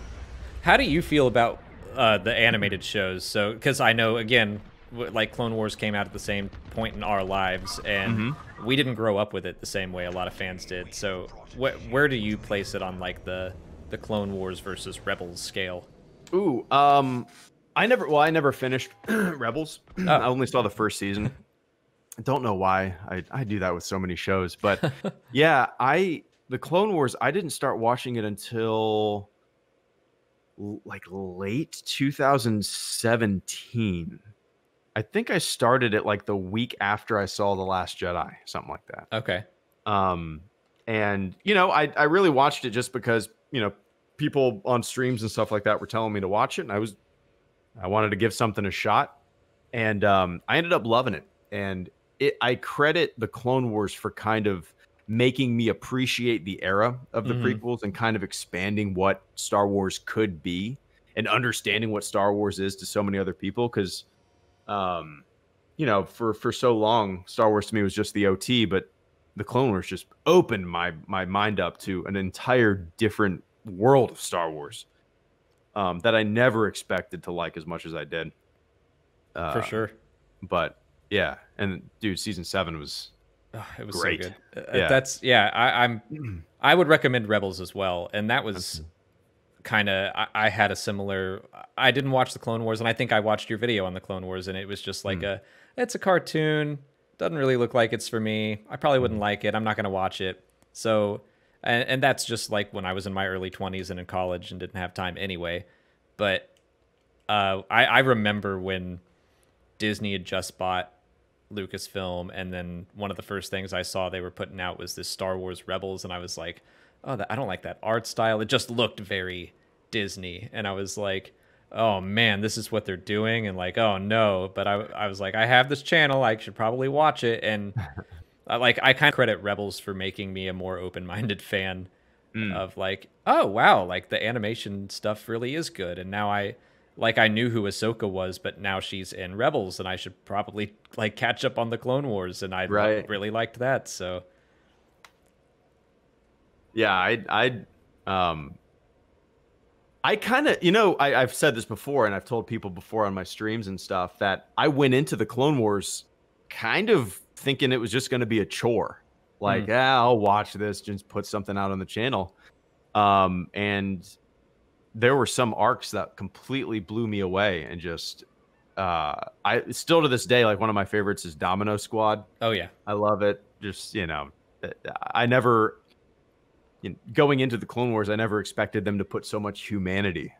how do you feel about the animated shows. So, because I know, again, like Clone Wars came out at the same point in our lives, and we didn't grow up with it the same way a lot of fans did. So, where do you place it on like the Clone Wars versus Rebels scale? Ooh, I never finished Rebels. I only saw the first season. I don't know why I do that with so many shows, but yeah, the Clone Wars, I didn't start watching it until like late 2017. I think I started it like the week after I saw The Last Jedi, something like that. Okay. And you know, I really watched it just because, you know, people on streams and stuff like that were telling me to watch it, and I wanted to give something a shot, and I ended up loving it. And I credit the Clone Wars for kind of making me appreciate the era of the prequels and kind of expanding what Star Wars could be and understanding what Star Wars is to so many other people. Because, you know, for so long, Star Wars to me was just the OT, but the Clone Wars just opened my mind up to an entire different world of Star Wars that I never expected to like as much as I did. For sure. But yeah, and dude, season 7 was it was great. So good. I would recommend Rebels as well, and that was kind of I had a similar. I didn't watch the Clone Wars, and I think I watched your video on the Clone Wars, and it was just like it's a cartoon, doesn't really look like it's for me. I probably wouldn't like it. I'm not going to watch it. So, and that's just like when I was in my early 20s and in college and didn't have time anyway. But I remember when Disney had just bought Lucasfilm, and then one of the first things I saw they were putting out was this Star Wars Rebels, and I was like, oh, I don't like that art style. It just looked very Disney, and I was like, oh man, this is what they're doing, and like, oh no. But I was like, I have this channel, I should probably watch it. And I kind of credit Rebels for making me a more open-minded fan of like, oh wow, like the animation stuff really is good. And now I knew who Ahsoka was, but now she's in Rebels, and I should probably like catch up on the Clone Wars, and I really liked that. So yeah, I kind of, you know, I've said this before, and I've told people before on my streams and stuff that I went into the Clone Wars kind of thinking it was just going to be a chore. Like, I'll watch this, just put something out on the channel. And there were some arcs that completely blew me away, and just I still to this day, like, one of my favorites is Domino Squad. Oh yeah, I love it. Just, you know, I never, you know, going into the Clone Wars, I never expected them to put so much humanity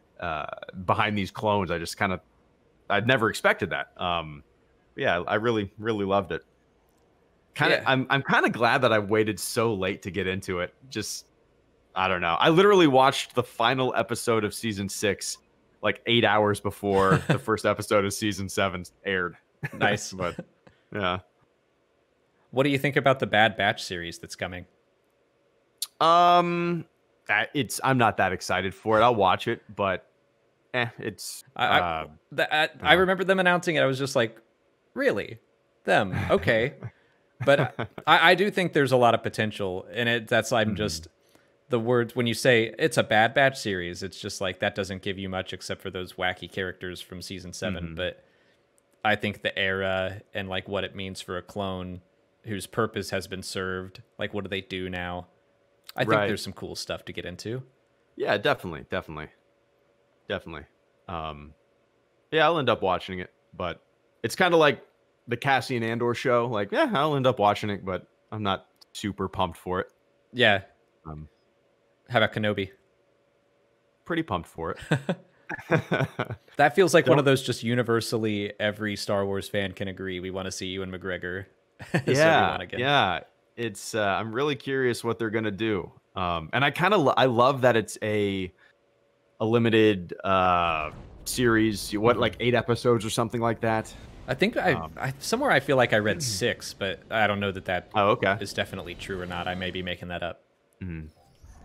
behind these clones. I'd never expected that. Yeah, I really loved it. I'm kind of glad that I waited so late to get into it. Just, I don't know. I literally watched the final episode of season 6 like 8 hours before the first episode of season 7 aired. Nice. But yeah. What do you think about the Bad Batch series that's coming? I'm not that excited for it. I'll watch it, but it's I remember them announcing it. I was just like, really? Them? Okay. But I do think there's a lot of potential in it. I'm just, the words, when you say it's a Bad Batch series, it's just like, that doesn't give you much except for those wacky characters from season 7. But I think the era and like what it means for a clone whose purpose has been served, like what do they do now? I think there's some cool stuff to get into. Yeah, definitely. Yeah, I'll end up watching it, but it's kind of like the Cassian Andor show. Like, yeah, I'll end up watching it, but I'm not super pumped for it. Yeah. How about Kenobi? Pretty pumped for it. That feels like one of those just universally every Star Wars fan can agree. We want to see Ewan McGregor. Yeah. It's I'm really curious what they're gonna do. And I love that it's a limited series. What, like 8 episodes or something like that? I think I somewhere I feel like I read 6, but I don't know that is definitely true or not. I may be making that up.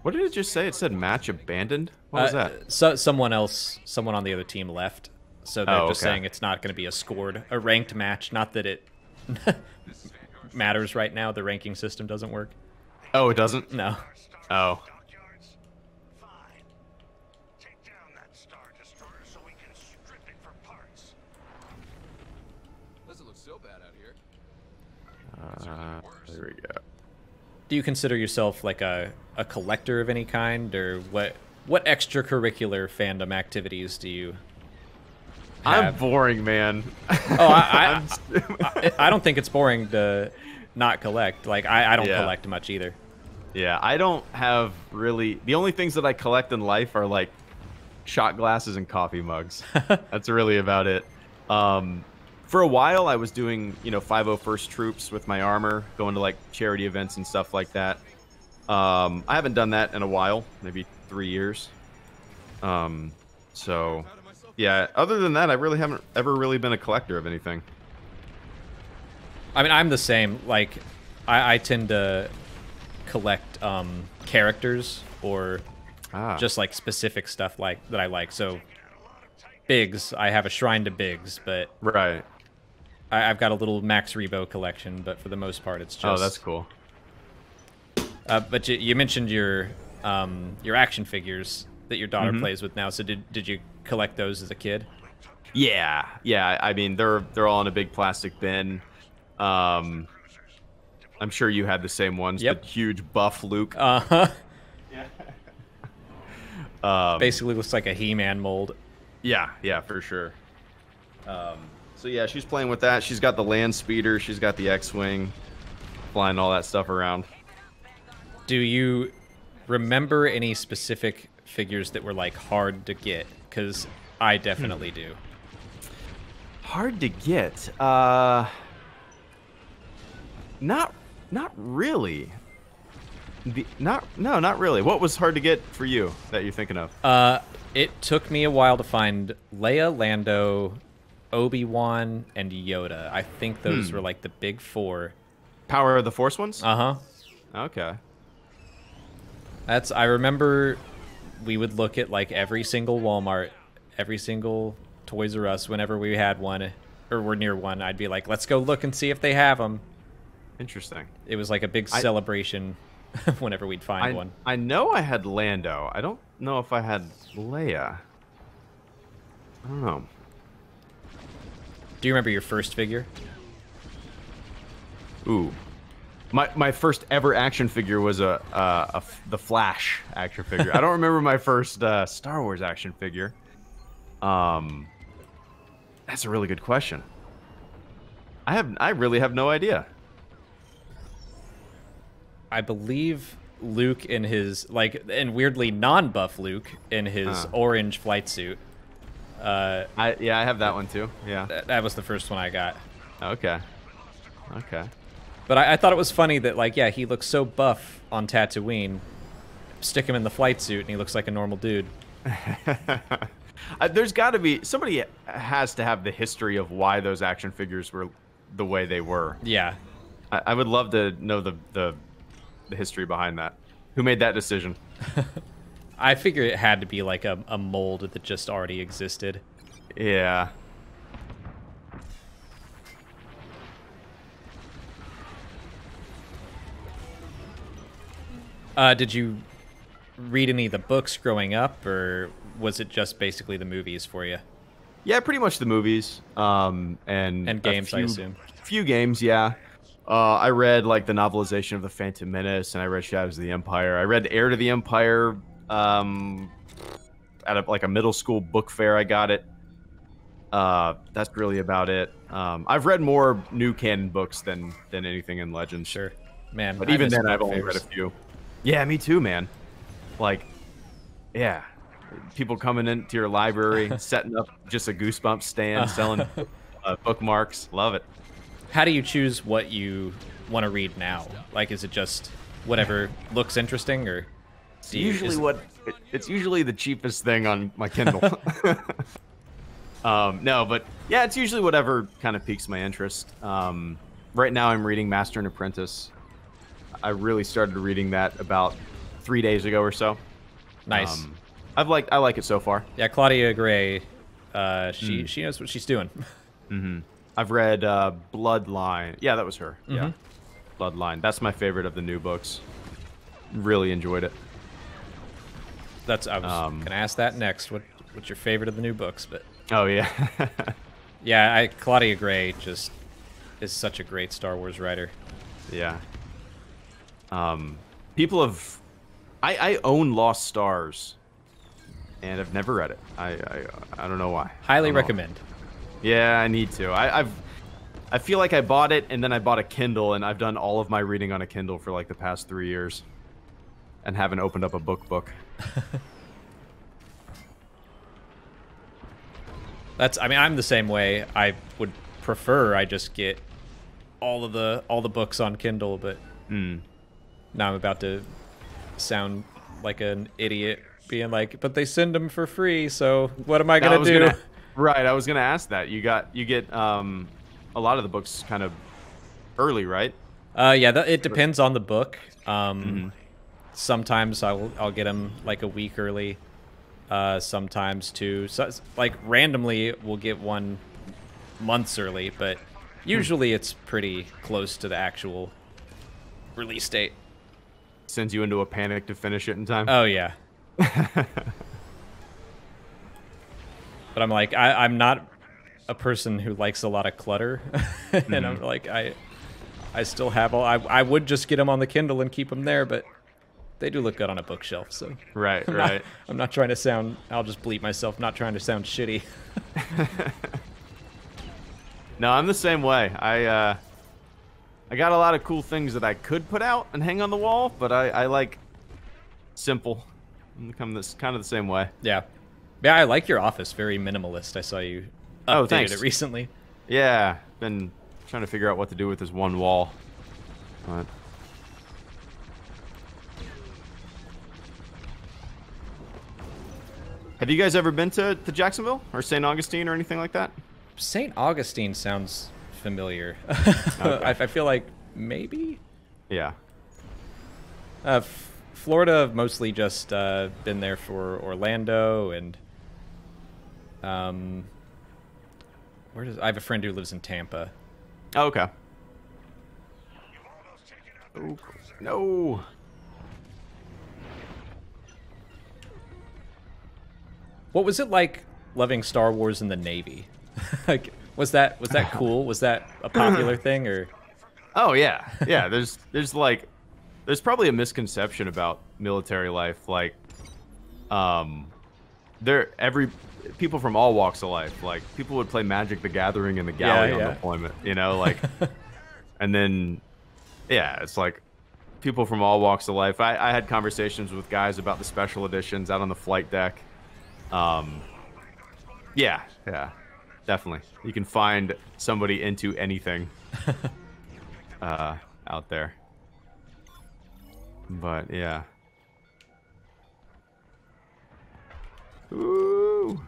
What did it just say? It said match abandoned. What was that? So someone on the other team left. So they're just saying it's not going to be a ranked match. Not that it matters right now. The ranking system doesn't work. Oh, it doesn't? No. Oh. There we go. Do you consider yourself like a collector of any kind, or what extracurricular fandom activities do you have? I'm boring, man. Oh, I don't think it's boring to not collect. Like, I don't collect much either. Yeah, I don't have really... The only things that I collect in life are, like, shot glasses and coffee mugs. That's really about it. For a while, I was doing, 501st Troops with my armor, going to, like, charity events and stuff like that. I haven't done that in a while, maybe 3 years. So, yeah, other than that, I really haven't ever really been a collector of anything. I mean, I'm the same. Like, I tend to collect characters or just like specific stuff like that I like. So Biggs, I have a shrine to Biggs, but right, I've got a little Max Rebo collection, but for the most part, it's just... Oh, that's cool. But you mentioned your action figures that your daughter plays with now. So did you collect those as a kid? Yeah. I mean, they're all in a big plastic bin. I'm sure you had the same ones. Yep. The huge buff Luke. Yeah. Basically looks like a He-Man mold. Yeah, for sure. So yeah, she's playing with that. She's got the land speeder. She's got the X-wing, flying all that stuff around. Do you remember any specific figures that were like hard to get? Because I definitely do. Hard to get? Not really. Not really. What was hard to get for you that you're thinking of? It took me a while to find Leia, Lando, Obi-Wan, and Yoda. I think those were like the big four. Power of the Force ones? Uh-huh. Okay. I remember we would look at like every single Walmart, every single Toys R Us whenever we had one or were near one. I'd be like, let's go look and see if they have them. Interesting. It was like a big celebration whenever we'd find one. I know I had Lando. I don't know if I had Leia. I don't know. Do you remember your first figure? Ooh. My first ever action figure was the Flash action figure. I don't remember my first Star Wars action figure. That's a really good question. I really have no idea. I believe Luke in his and weirdly non-buff Luke in his orange flight suit. I have that one too. Yeah. That was the first one I got. Okay. But I thought it was funny that he looks so buff on Tatooine. Stick him in the flight suit and he looks like a normal dude. There's got to be somebody has to have the history of why those action figures were the way they were. Yeah. I would love to know the history behind that. Who made that decision? I figure it had to be like a mold that just already existed. Yeah. Did you read any of the books growing up, or was it just basically the movies for you? Yeah, pretty much the movies. And games, I assume. Few games, yeah. I read like the novelization of The Phantom Menace, and I read Shadows of the Empire. I read Heir to the Empire at a middle school book fair. I got it. That's really about it. I've read more new canon books than anything in Legends. Sure, man. But even then, I've only read a few. Yeah, me too, man. Like, yeah, people coming into your library, setting up just a Goosebumps stand, selling bookmarks. Love it. How do you choose what you want to read now? Like, is it just whatever looks interesting, or it's usually the cheapest thing on my Kindle. No, but yeah, it's usually whatever kind of piques my interest. Right now, I'm reading Master and Apprentice. I really started reading that about 3 days ago or so. Nice. I like it so far. Yeah, Claudia Gray. She knows what she's doing. Mm-hmm. I've read Bloodline. Yeah, that was her. Mm-hmm. Yeah, Bloodline. That's my favorite of the new books. Really enjoyed it. I was gonna ask that next. What's your favorite of the new books? But oh yeah, yeah. Claudia Gray just is such a great Star Wars writer. Yeah, People have. I own Lost Stars, and I've never read it. I don't know why. Highly recommend. Yeah, I need to. I feel like I bought it, and then I bought a Kindle, and I've done all of my reading on a Kindle for like the past 3 years, and haven't opened up a book. I mean, I'm the same way. I would prefer I just get all the books on Kindle, but now I'm about to sound like an idiot, being like, but they send them for free, so what am I gonna do? Right, I was gonna ask that. You get a lot of the books kind of early, right? Yeah, it depends on the book. Sometimes I'll get them like a week early. Sometimes too. So, like randomly, we'll get one months early, but usually it's pretty close to the actual release date. Sends you into a panic to finish it in time. Oh yeah. But I'm like, I'm not a person who likes a lot of clutter, and I'm like, I still have all. I would just get them on the Kindle and keep them there, but they do look good on a bookshelf. So right. I'm not trying to sound. I'll just bleep myself. Not trying to sound shitty. No, I'm the same way. I got a lot of cool things that I could put out and hang on the wall, but I like simple. I'm kind of the same way. Yeah. Yeah, I like your office. Very minimalist. I saw you updated it recently. Yeah, been trying to figure out what to do with this one wall. But have you guys ever been to Jacksonville or St. Augustine or anything like that? St. Augustine sounds familiar. Okay. I feel like maybe. Yeah. Florida, I've mostly just been there for Orlando and I have a friend who lives in Tampa. Oh, okay. Oh, no. What was it like loving Star Wars in the Navy? Like, was that cool? Was that a popular thing or? Oh yeah, yeah. There's probably a misconception about military life. Like, people from all walks of life. Like, people would play Magic the Gathering in the galley on deployment. You know, like, and then, yeah, it's like people from all walks of life. I had conversations with guys about the special editions out on the flight deck. Yeah, definitely. You can find somebody into anything out there. But yeah. Ooh.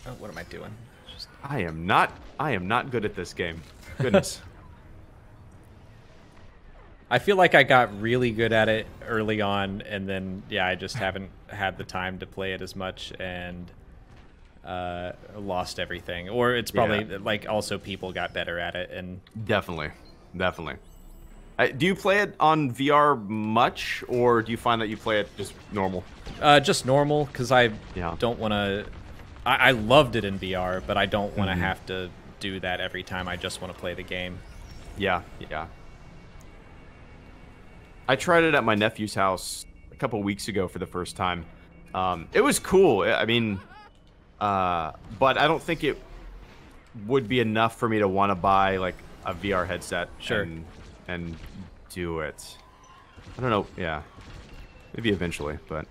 Oh, what am I doing? I am not good at this game. Goodness. I feel like I got really good at it early on, and then yeah, I just haven't had the time to play it as much and lost everything. Or it's probably like also people got better at it and definitely. Do you play it on VR much, or do you find that you play it just normal? Just normal, because I don't want to. I loved it in VR, but I don't want to have to do that every time. I just want to play the game. Yeah. I tried it at my nephew's house a couple weeks ago for the first time. It was cool. I mean, but I don't think it would be enough for me to want to buy like a VR headset. Sure. And do it. I don't know. Yeah, maybe eventually, but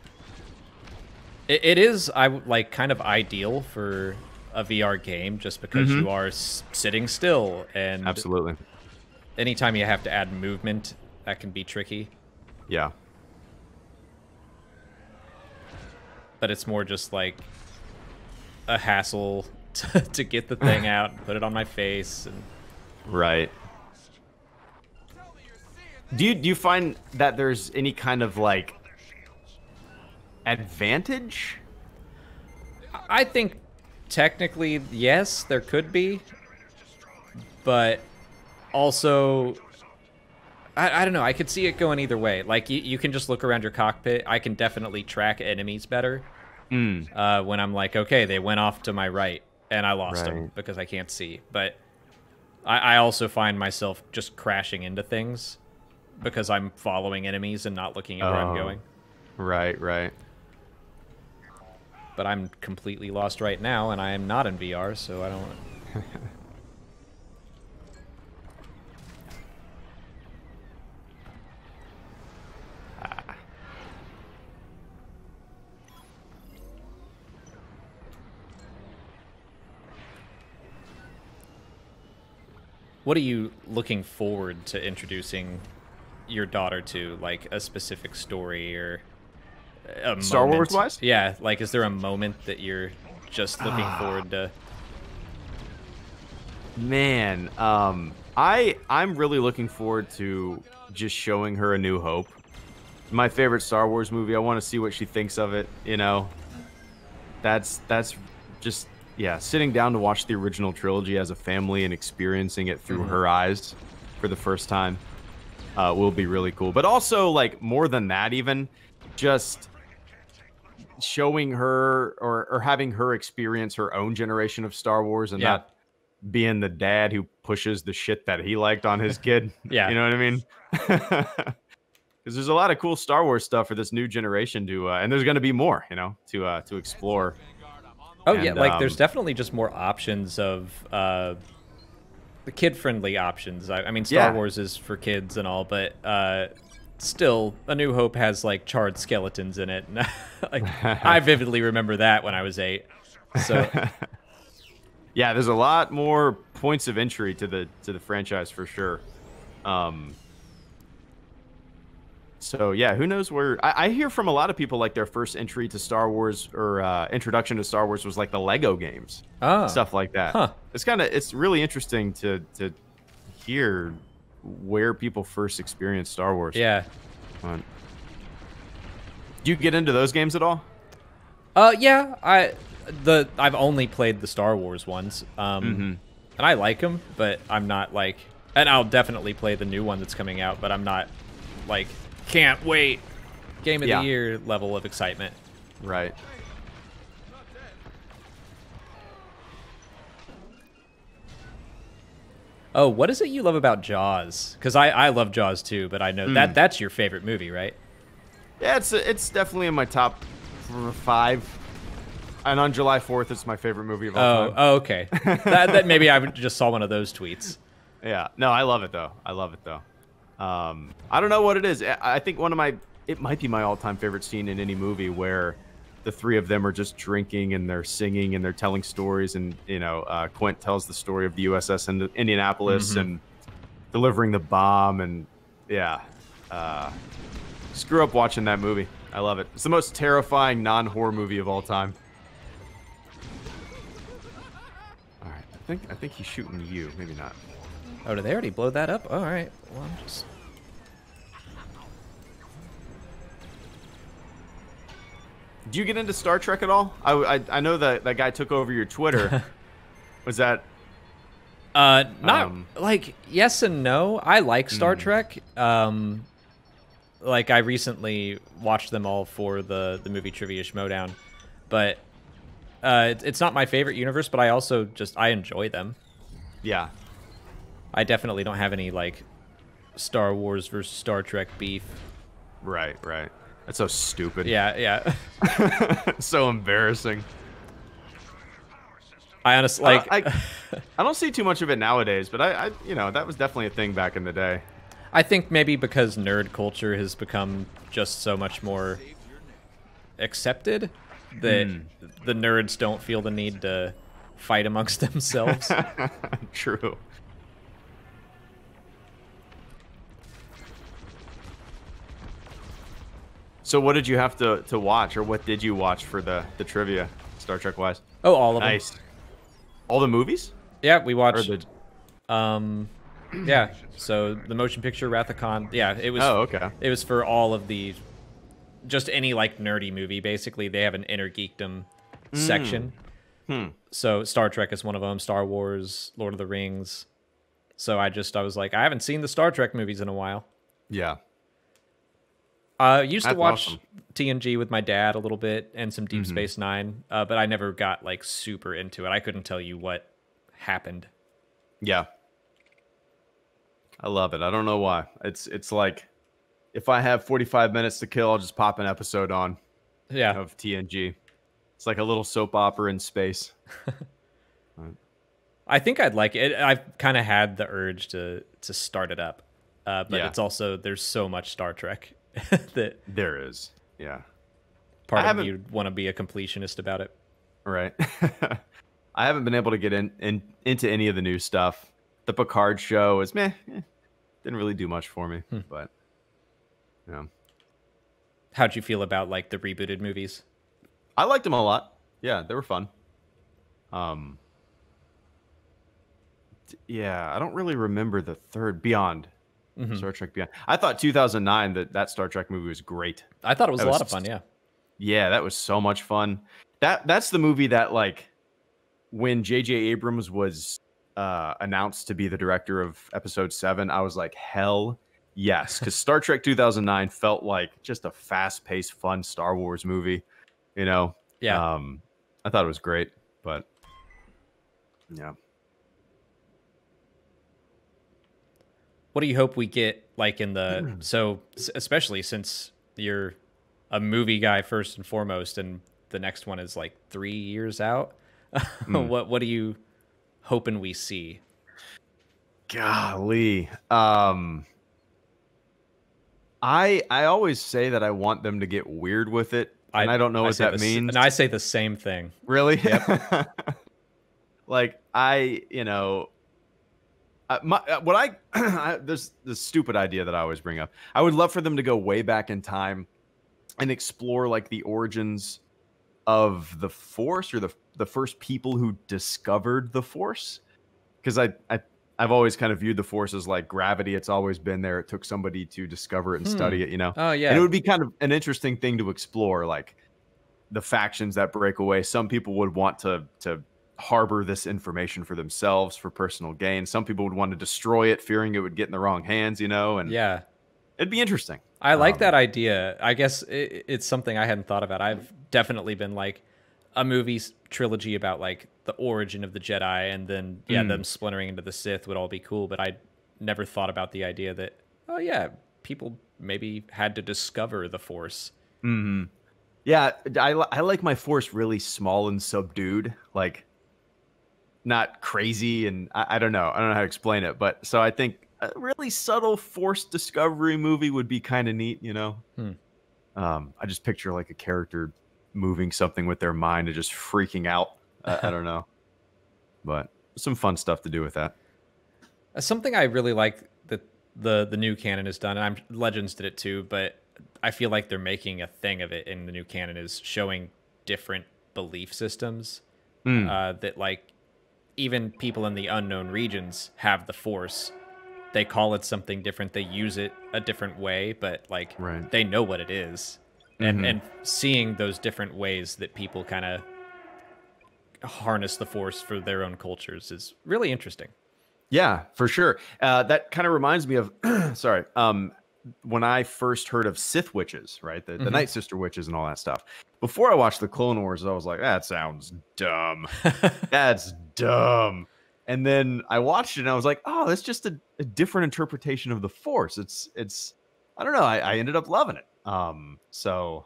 it is like kind of ideal for a VR game just because you are sitting still, and absolutely. Anytime you have to add movement, that can be tricky. Yeah. But it's more just like a hassle to get the thing out and put it on my face. And... Right. Do you find that there's any kind of like advantage? I think technically yes, there could be, but also I don't know. I could see it going either way. Like you can just look around your cockpit. I can definitely track enemies better when I'm like, okay, they went off to my right and I lost them because I can't see. But I also find myself just crashing into things. because I'm following enemies and not looking at where I'm going. Right, right. But I'm completely lost right now, and I am not in VR, so I don't... What are you looking forward to introducing your daughter to? Like a specific story or a Star Wars wise? Yeah, like is there a moment that you're just looking forward to? Man, I'm really looking forward to just showing her A New Hope. My favorite Star Wars movie. I want to see what she thinks of it, you know. That's just sitting down to watch the original trilogy as a family and experiencing it through her eyes for the first time will be really cool. But also, like, more than that, even just showing her or having her experience her own generation of Star Wars and not being the dad who pushes the shit that he liked on his kid. Yeah. You know what I mean? Because there's a lot of cool Star Wars stuff for this new generation to, and there's going to be more, you know, to explore. Oh, and, yeah, like there's definitely just more options of the kid-friendly options. I mean, Star Wars is for kids and all, but still, A New Hope has like charred skeletons in it. Like, I vividly remember that when I was 8. So, yeah, there's a lot more points of entry to the franchise for sure. So yeah, who knows where... I hear from a lot of people like their first entry to Star Wars or introduction to Star Wars was like the Lego games, stuff like that. Huh. It's really interesting to hear where people first experienced Star Wars. Yeah. Do you get into those games at all? Yeah. I've only played the Star Wars ones, and I like them, but I'm not like... And I'll definitely play the new one that's coming out, but I'm not like... Can't wait. Game of the year level of excitement. Right. Oh, what is it you love about Jaws? Because I love Jaws too, but I know that's your favorite movie, right? Yeah, it's definitely in my top 5. And on July 4th, it's my favorite movie of all time. Oh, okay. that maybe I just saw one of those tweets. Yeah. No, I love it though. I don't know what it is. I think it might be my all-time favorite scene in any movie where the three of them are just drinking and they're singing and they're telling stories, and you know, Quint tells the story of the USS Indianapolis and delivering the bomb, and just grew up watching that movie. I love it. It's the most terrifying non-horror movie of all time. All right, I think he's shooting you. Maybe not. Oh, did they already blow that up? All right. Well, I'm just... Do you get into Star Trek at all? I know that guy took over your Twitter. Was that... Not... like, yes and no. I like Star Trek. Like, I recently watched them all for the movie Trivia Schmodown. But it's not my favorite universe, but I also I enjoy them. Yeah. I definitely don't have any, like, Star Wars versus Star Trek beef. Right. That's so stupid. Yeah. So embarrassing. I honestly, like... I don't see too much of it nowadays, but I you know, that was definitely a thing back in the day. I think maybe because nerd culture has become just so much more accepted that the nerds don't feel the need to fight amongst themselves. True. So what did you have to watch, or what did you watch for the trivia, Star Trek wise? Oh, all of them. Nice. All the movies? Yeah, we watched. Yeah. So the motion picture Wrath of Khan. Yeah, it was. Oh, okay. It was for all of the, just any like nerdy movie. Basically, they have an inner geekdom section. So Star Trek is one of them. Star Wars, Lord of the Rings. So I was like, I haven't seen the Star Trek movies in a while. Yeah. Used to watch TNG with my dad a little bit and some Deep Space Nine, but I never got like super into it. I couldn't tell you what happened. Yeah. I love it. I don't know why. It's like if I have 45 minutes to kill, I'll just pop an episode on of TNG. It's like a little soap opera in space. I think I'd like it. I've kind of had the urge to start it up, but it's also there's so much Star Trek that there is. Yeah, part of me would want to be a completionist about it. Right. I haven't been able to get into any of the new stuff. The Picard show is meh. Didn't really do much for me, but yeah. How'd you feel about like the rebooted movies? I liked them a lot. Yeah, they were fun. Yeah, I don't really remember the third Beyond. Star Trek Beyond. I thought 2009 that Star Trek movie was great. I thought it was a lot of fun, yeah. Yeah, that was so much fun. That's the movie that, like, when J.J. Abrams was announced to be the director of Episode 7, I was like, hell yes, because Star Trek 2009 felt like just a fast-paced, fun Star Wars movie, you know? Yeah. I thought it was great, but yeah. What do you hope we get, like, in the... So, especially since you're a movie guy first and foremost, and the next one is, like, 3 years out, what are you hoping we see? Golly. I always say that I want them to get weird with it, and I don't know what that means. And I say the same thing. Really? Yep. Like, there's this stupid idea that I always bring up. I would love for them to go way back in time and explore, like, the origins of the Force, or the first people who discovered the Force. Because I've always kind of viewed the Force as like gravity. It's always been there. It took somebody to discover it and study it, you know? Oh, yeah. And it would be kind of an interesting thing to explore, like the factions that break away. Some people would want to harbor this information for themselves for personal gain. Some people would want to destroy it, fearing it would get in the wrong hands, you know? And yeah, it'd be interesting. I like that idea. I guess it's something I hadn't thought about. I've definitely been like a movie trilogy about like the origin of the Jedi, and then them splintering into the Sith would all be cool. But I never thought about the idea that, oh yeah, people maybe had to discover the Force. Mm-hmm. Yeah, I like my Force really small and subdued, like not crazy, and I don't know how to explain it. But so I think a really subtle Force discovery movie would be kind of neat, you know? I just picture like a character moving something with their mind and just freaking out. I don't know. But some fun stuff to do with that. Something I really like that the new canon has done, and Legends did it too, but I feel like they're making a thing of it in the new canon, is showing different belief systems. That, like, even people in the unknown regions have the Force. They call it something different. They use it a different way, but like they know what it is. And seeing those different ways that people kind of harness the Force for their own cultures is really interesting. Yeah, for sure. That kind of reminds me of, sorry, when I first heard of Sith witches, right? The Night Sister witches and all that stuff. Before I watched the Clone Wars, I was like, that sounds dumb. That's dumb. And then I watched it and I was like, oh, that's just a different interpretation of the Force. It's I don't know. I ended up loving it. So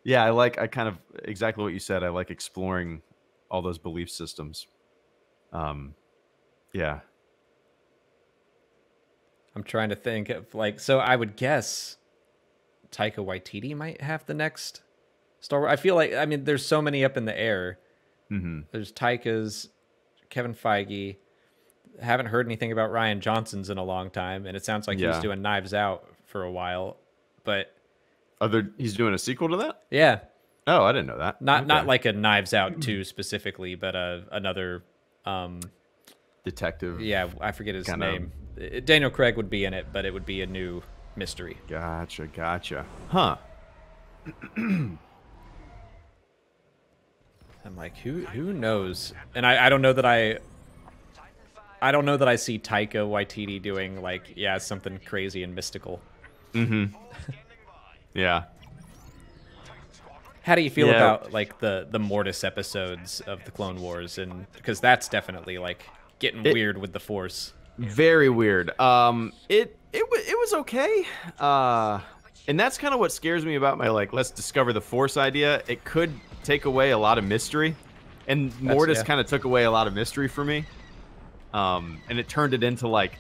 yeah, I kind of exactly what you said. I like exploring all those belief systems. Yeah. I'm trying to think of, like, so I would guess Taika Waititi might have the next Star Wars. I feel like, I mean, there's so many up in the air. There's Taika's, Kevin Feige. Haven't heard anything about Rian Johnson's in a long time, and it sounds like he's doing Knives Out for a while. But he's doing a sequel to that? Yeah. Oh, I didn't know that. Not like a Knives Out 2 specifically, but another detective. Yeah, I forget his name. Daniel Craig would be in it, but it would be a new mystery. Gotcha. Huh. I'm like, who knows? And I don't know that I don't know that I see Taika Waititi doing, like, something crazy and mystical. Yeah. How do you feel about, like, the Mortis episodes of the Clone Wars? And because that's definitely, like, getting weird with the Force. Very weird. It was okay. And that's kind of what scares me about my like let's discover the Force idea. It could take away a lot of mystery, and Mortis kind of took away a lot of mystery for me. And it turned it into like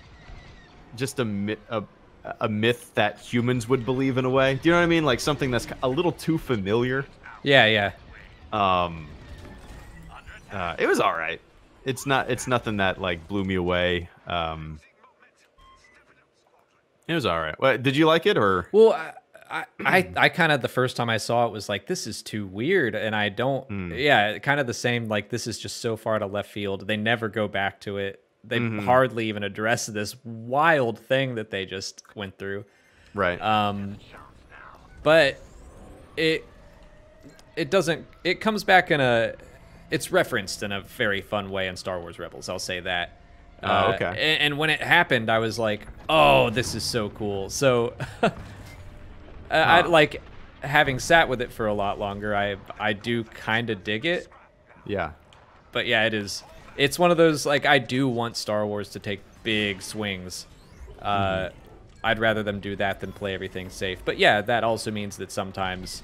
just a myth that humans would believe in a way. Do you know what I mean? Like something that's a little too familiar. Yeah, yeah. It was all right. It's nothing that like blew me away. It was all right. What, did you like it or? Well, I kind of the first time I saw it was like, this is too weird, and I don't. Yeah, kind of the same. Like this is just so far to left field. They never go back to it. They hardly even address this wild thing that they just went through. Right. But it doesn't. It comes back in a. It's referenced in a very fun way in Star Wars Rebels. I'll say that. Okay. And when it happened, I was like, "Oh, this is so cool!" So, I like having sat with it for a lot longer. I do kind of dig it. Yeah. But yeah, it is. It's one of those like I do want Star Wars to take big swings. I'd rather them do that than play everything safe. But yeah, that also means that sometimes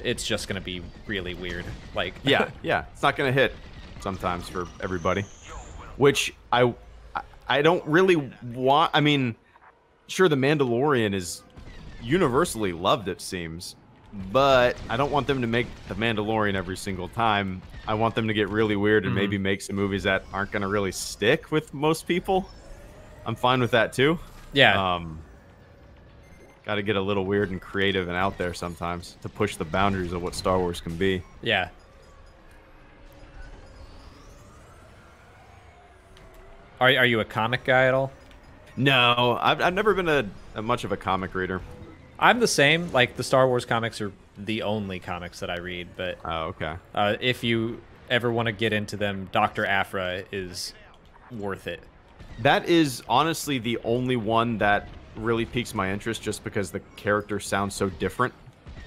it's just gonna be really weird. Like yeah, it's not gonna hit sometimes for everybody, which I don't really want. I mean, sure, The Mandalorian is universally loved, it seems, but I don't want them to make The Mandalorian every single time. I want them to get really weird and maybe make some movies that aren't gonna really stick with most people. I'm fine with that too. Yeah. Got to get a little weird and creative and out there sometimes to push the boundaries of what Star Wars can be. Yeah. Are you a comic guy at all? No, I've never been a much of a comic reader. I'm the same. Like, the Star Wars comics are the only comics that I read, but okay. If you ever want to get into them, Dr. Aphra is worth it. That is honestly the only one that really piques my interest just because the character sounds so different.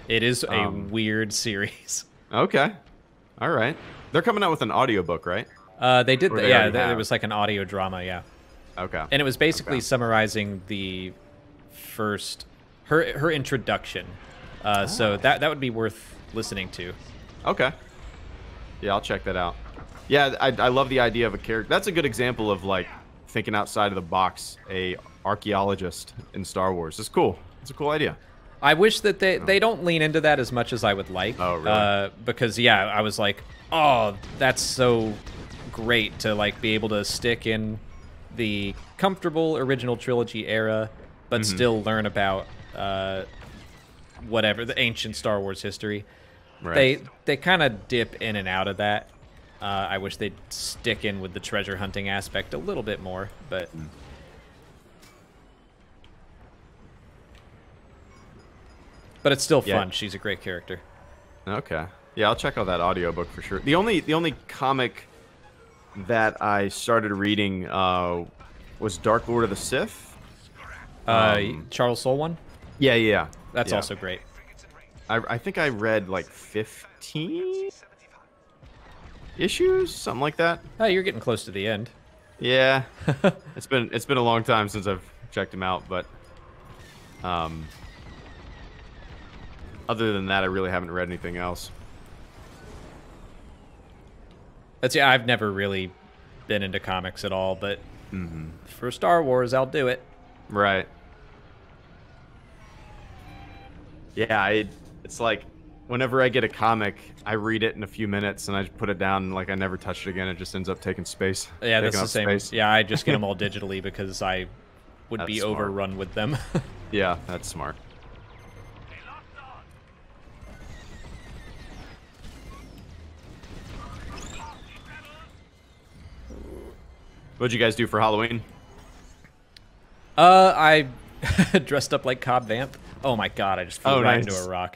It is a weird series. Okay. All right. They're coming out with an audiobook, right? They did. It was like an audio drama, yeah. Okay. And it was basically summarizing the first her introduction. So that would be worth listening to. Okay. Yeah, I'll check that out. Yeah, I love the idea of a character. That's a good example of like thinking outside of the box. A archaeologist in Star Wars. It's cool. It's a cool idea. I wish that they don't lean into that as much as I would like. Oh, really? Because yeah, I was like, oh, that's so great to like be able to stick in the comfortable original trilogy era, but still learn about whatever the ancient Star Wars history. Right. They kind of dip in and out of that. I wish they'd stick in with the treasure hunting aspect a little bit more, but. But it's still fun. She's a great character. Okay. Yeah, I'll check out that audiobook for sure. The only comic that I started reading was Dark Lord of the Sith. Charles Soule one? Yeah. That's also great. I think I read like 15 issues, something like that. Oh, you're getting close to the end. Yeah. it's been a long time since I've checked him out, but other than that, I really haven't read anything else. I've never really been into comics at all, but for Star Wars, I'll do it. Right. Yeah, it's like whenever I get a comic, I read it in a few minutes and I just put it down and like I never touch it again. It just ends up taking space. Yeah, that's the same. Space. Yeah, I just get them all digitally because I would be smart. Overrun with them. Yeah, that's smart. What'd you guys do for Halloween? I dressed up like Cobb Vanth. Oh my god, I just flew right into a rock.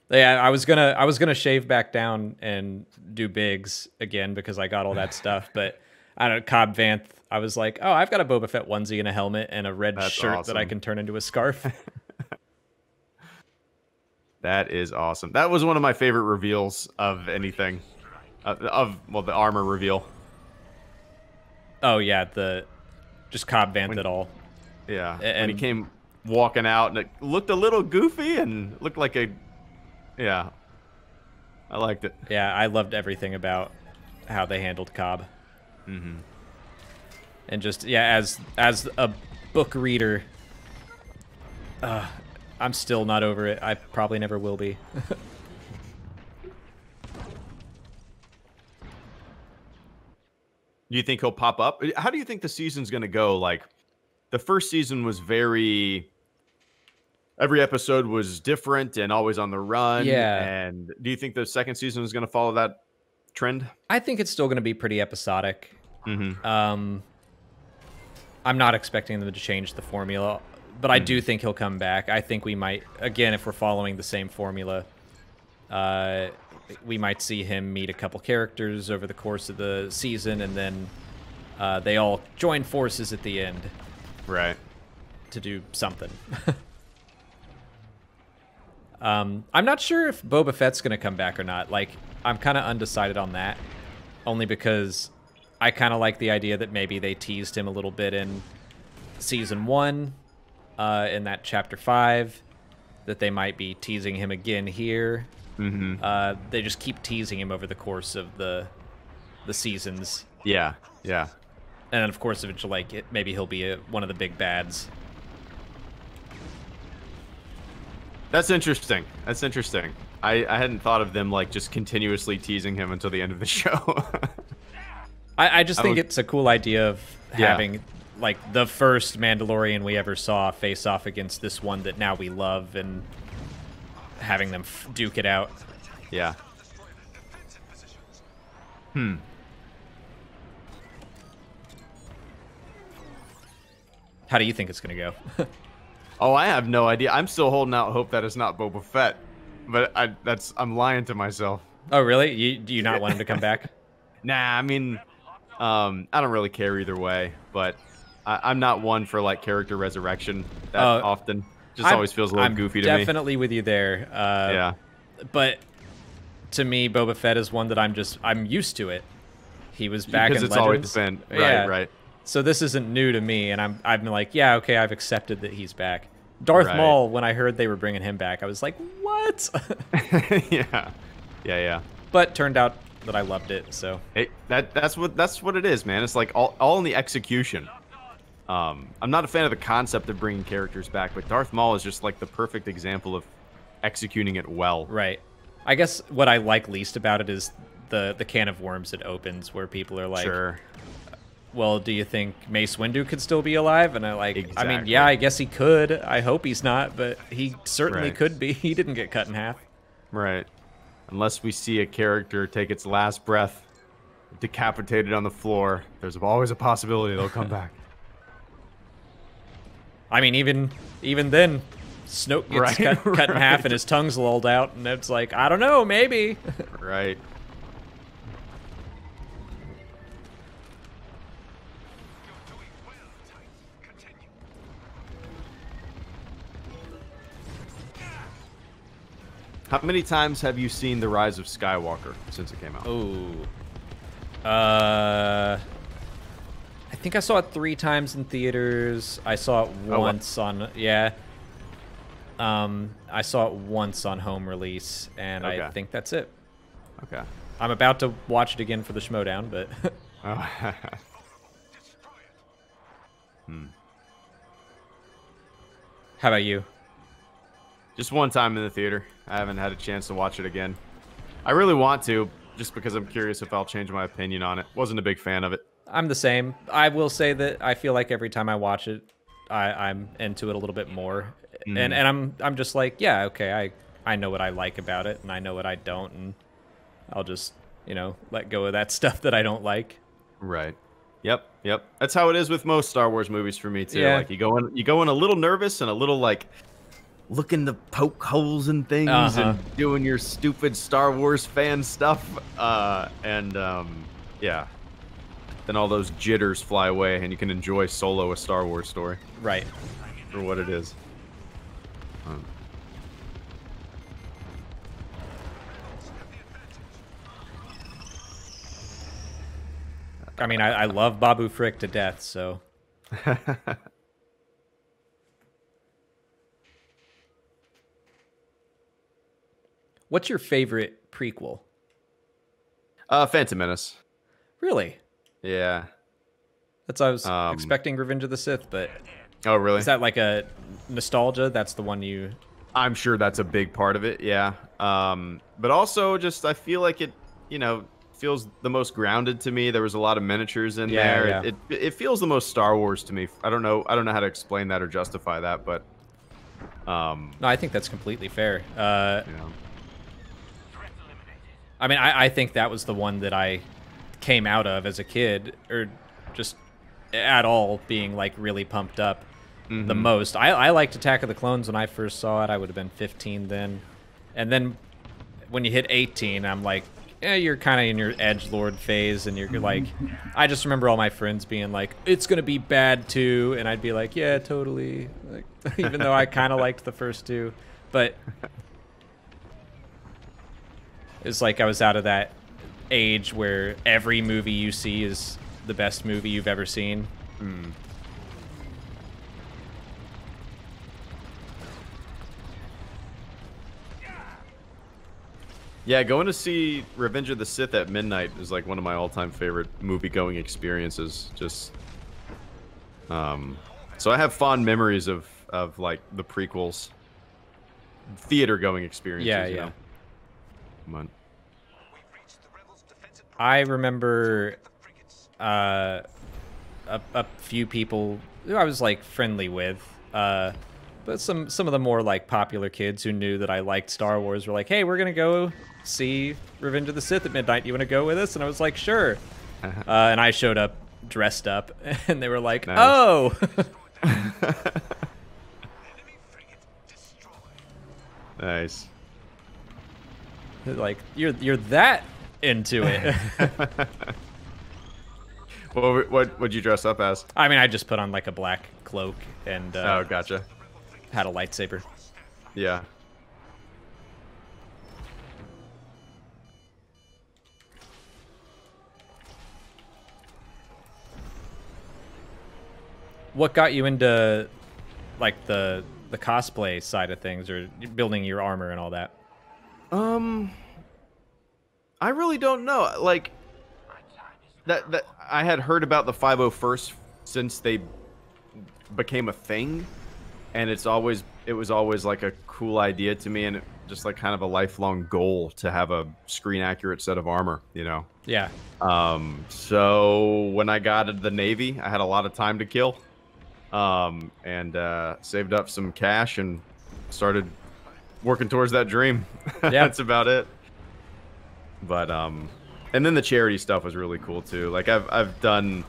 Yeah, I was gonna shave back down and do bigs again because I got all that stuff, but I don't know, Cobb Vanth, I was like, oh, I've got a Boba Fett onesie and a helmet and a red shirt that I can turn into a scarf. That is awesome. That was one of my favorite reveals of anything. The armor reveal. Oh yeah, the just Cobb Vanth it all. Yeah, and when he came walking out, and it looked a little goofy and looked like a, yeah, I liked it. Yeah, I loved everything about how they handled Cobb. Mm-hmm. And just, yeah, as a book reader, I'm still not over it. I probably never will be. Do you think he'll pop up? How do you think the season's going to go? Like, the first season was very... Every episode was different and always on the run. Yeah. And do you think the second season is going to follow that trend? I think it's still going to be pretty episodic. Mm-hmm. I'm not expecting them to change the formula, but I do think he'll come back. I think we might, again, if we're following the same formula, we might see him meet a couple characters over the course of the season, and then they all join forces at the end. Right. To do something. I'm not sure if Boba Fett's going to come back or not. Like, I'm kind of undecided on that, only because I kind of like the idea that maybe they teased him a little bit in Season 1, in that Chapter 5, that they might be teasing him again here. Mm-hmm. They just keep teasing him over the course of the seasons. Yeah, yeah. And then, of course, eventually, like, maybe he'll be one of the big bads. That's interesting. That's interesting. I hadn't thought of them, like, just continuously teasing him until the end of the show. I just think it's a cool idea of having, like, the first Mandalorian we ever saw face off against this one that now we love, and having them duke it out. Yeah. How do you think it's going to go? Oh, I have no idea. I'm still holding out hope that it's not Boba Fett, but I'm lying to myself. Oh, really? Do you not want him to come back? Nah, I mean, I don't really care either way, but I'm not one for, like, character resurrection that often. Just always feels a little goofy to me. I'm definitely with you there. Yeah. But to me, Boba Fett is one that I'm used to it. He was back in Legends. Because it's always been, right. So this isn't new to me, and I'm like, yeah, okay, I've accepted that he's back. Darth Maul, when I heard they were bringing him back, I was like, what? Yeah. But turned out that I loved it, so. That's what it is, man. It's like all in the execution. I'm not a fan of the concept of bringing characters back, but Darth Maul is just like the perfect example of executing it well. Right. I guess what I like least about it is the can of worms it opens, where people are like, sure. Well, do you think Mace Windu could still be alive? And Exactly. I mean, yeah, I guess he could. I hope he's not, but he certainly could be. He didn't get cut in half. Right. Unless we see a character take its last breath, decapitated on the floor, there's always a possibility they'll come back. I mean, even then, Snoke gets cut in half and his tongue's lulled out, and it's like, I don't know, maybe. Right. How many times have you seen The Rise of Skywalker since it came out? Oh. I think I saw it 3 times in theaters. I saw it once on... Yeah. I saw it once on home release, and I think that's it. Okay. I'm about to watch it again for the Schmodown, but... How about you? Just one time in the theater. I haven't had a chance to watch it again. I really want to, just because I'm curious if I'll change my opinion on it. Wasn't a big fan of it. I'm the same. I will say that I feel like every time I watch it, I'm into it a little bit more. And I'm just like, yeah, okay, I know what I like about it, and I know what I don't, and I'll just, let go of that stuff that I don't like. Right. Yep. That's how it is with most Star Wars movies for me too. Yeah. Like you go in a little nervous and a little like looking to poke holes in things and doing your stupid Star Wars fan stuff. Yeah. Then all those jitters fly away and you can enjoy Solo, a Star Wars story. Right. For what it is. I mean, I love Babu Frick to death, so. What's your favorite prequel? Phantom Menace. Really? Yeah. That's what I was expecting. Revenge of the Sith, but. Oh, really? Is that like a nostalgia? That's the one you. I'm sure that's a big part of it. Yeah. But also, just I feel like it, feels the most grounded to me. There was a lot of miniatures in there. Yeah. It feels the most Star Wars to me. I don't know how to explain that or justify that, but. No, I think that's completely fair. I mean, I think that was the one that I came out of as a kid, or just at all being like really pumped up the most. I liked Attack of the Clones when I first saw it. I would have been 15 then. And then when you hit 18, I'm like, yeah, you're kind of in your edgelord phase, and you're like, I just remember all my friends being like, it's going to be bad too. And I'd be like, yeah, totally. Like, even though I kind of liked the first two. But it's like I was out of that age where every movie you see is the best movie you've ever seen. Yeah, going to see Revenge of the Sith at midnight is like one of my all-time favorite movie-going experiences. Just, so I have fond memories of like the prequels, theater-going experiences. Yeah. Come on. I remember a few people who I was like friendly with, but some of the more like popular kids who knew that I liked Star Wars were like, "Hey, we're gonna go see Revenge of the Sith at midnight. You want to go with us?" And I was like, "Sure." And I showed up dressed up, and they were like, nice. "Oh." Nice. Like you're that into it. Well, what'd you dress up as? I mean, I just put on like a black cloak and oh, gotcha. Had a lightsaber. Yeah. What got you into like the cosplay side of things, or building your armor and all that? I really don't know. Like that I had heard about the 501st since they became a thing, and it was always like a cool idea to me, and it just like kind of a lifelong goal to have a screen accurate set of armor, Yeah. So when I got into the Navy, I had a lot of time to kill, and saved up some cash and started working towards that dream. Yeah. That's about it. But and then the charity stuff was really cool too. Like I've done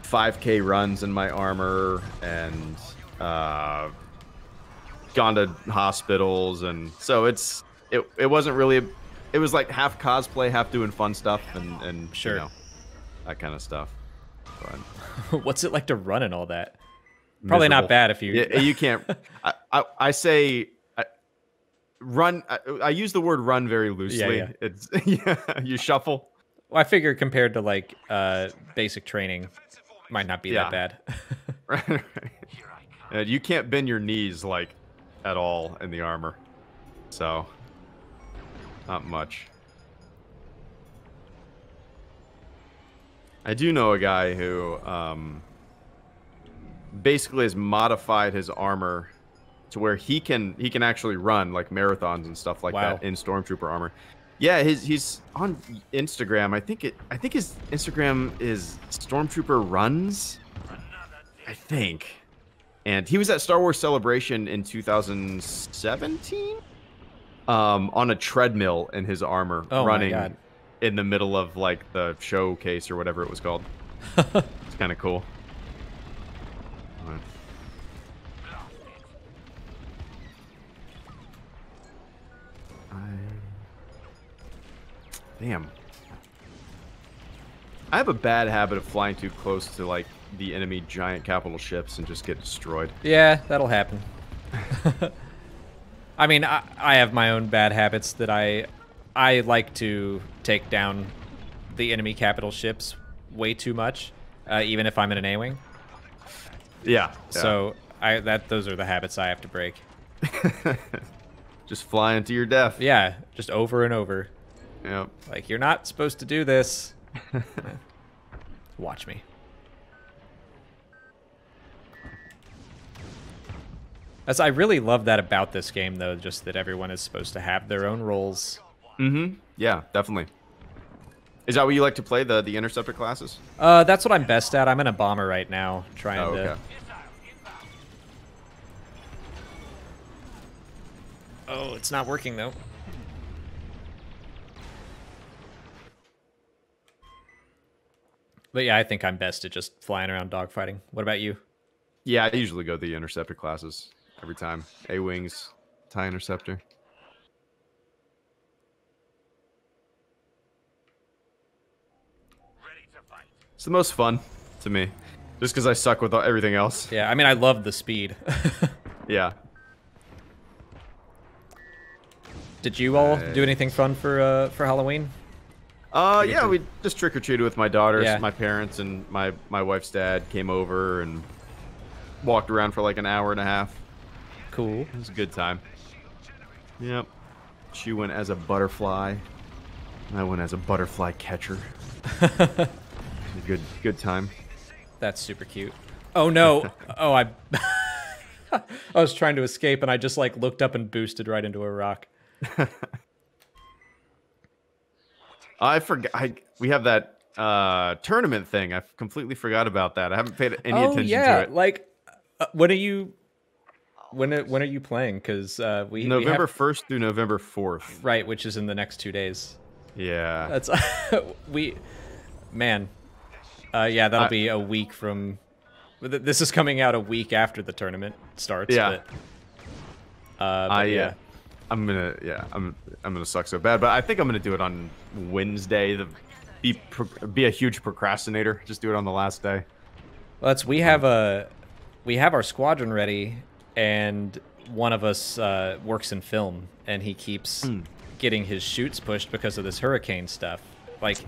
5K runs in my armor, and gone to hospitals, and so it wasn't really it was like half cosplay, half doing fun stuff, and sure, that kind of stuff. But what's it like to run and all that? Probably miserable. Not bad if you you can't. I say run. I use the word run very loosely. Yeah. It's you shuffle. Well, I figure compared to like basic training, might not be that bad. Right. And you can't bend your knees like at all in the armor, so not much. I do know a guy who basically has modified his armor to where he can actually run like marathons and stuff like that in Stormtrooper armor. Yeah, he's on Instagram. I think his Instagram is Stormtrooper Runs, I think. And he was at Star Wars Celebration in 2017 on a treadmill in his armor, running in the middle of like the showcase or whatever it was called. It's kind of cool. Damn. I have a bad habit of flying too close to like the enemy giant capital ships and just get destroyed. Yeah, that'll happen. I mean, I have my own bad habits that I like to take down the enemy capital ships way too much, even if I'm in an A-wing. Yeah. So those are the habits I have to break. Just fly into your death. Yeah, just over and over. Yep. Like, you're not supposed to do this. Watch me. I really love that about this game, though, just that everyone is supposed to have their own roles. Mm-hmm. Yeah, definitely. Is that what you like to play, the interceptor classes? That's what I'm best at. I'm in a bomber right now, trying to... Oh, it's not working, though. But yeah, I think I'm best at just flying around dogfighting. What about you? Yeah, I usually go the interceptor classes every time. A-wings, TIE interceptor. It's the most fun to me, just because I suck with everything else. Yeah, I mean, I love the speed. Yeah. Did you all do anything fun for Halloween? Yeah, we just trick-or-treated with my daughters, yeah. my parents, and my wife's dad came over and walked around for like an hour and a half. Cool. It was a good time. Yep. She went as a butterfly. I went as a butterfly catcher. Good time. That's super cute. Oh no! Oh, I was trying to escape and I just like looked up and boosted right into a rock. I forgot. We have that tournament thing. I completely forgot about that. I haven't paid any attention to it. Like, when are you playing? Because November 1st through November 4th. Right, which is in the next 2 days. Yeah. That's man. Yeah, that'll be a week from. This is coming out a week after the tournament starts. Yeah. But yeah. I'm gonna suck so bad, but I think I'm gonna do it on Wednesday. Be a huge procrastinator. Just do it on the last day. Well, we have our squadron ready, and one of us works in film, and he keeps getting his shoots pushed because of this hurricane stuff. Like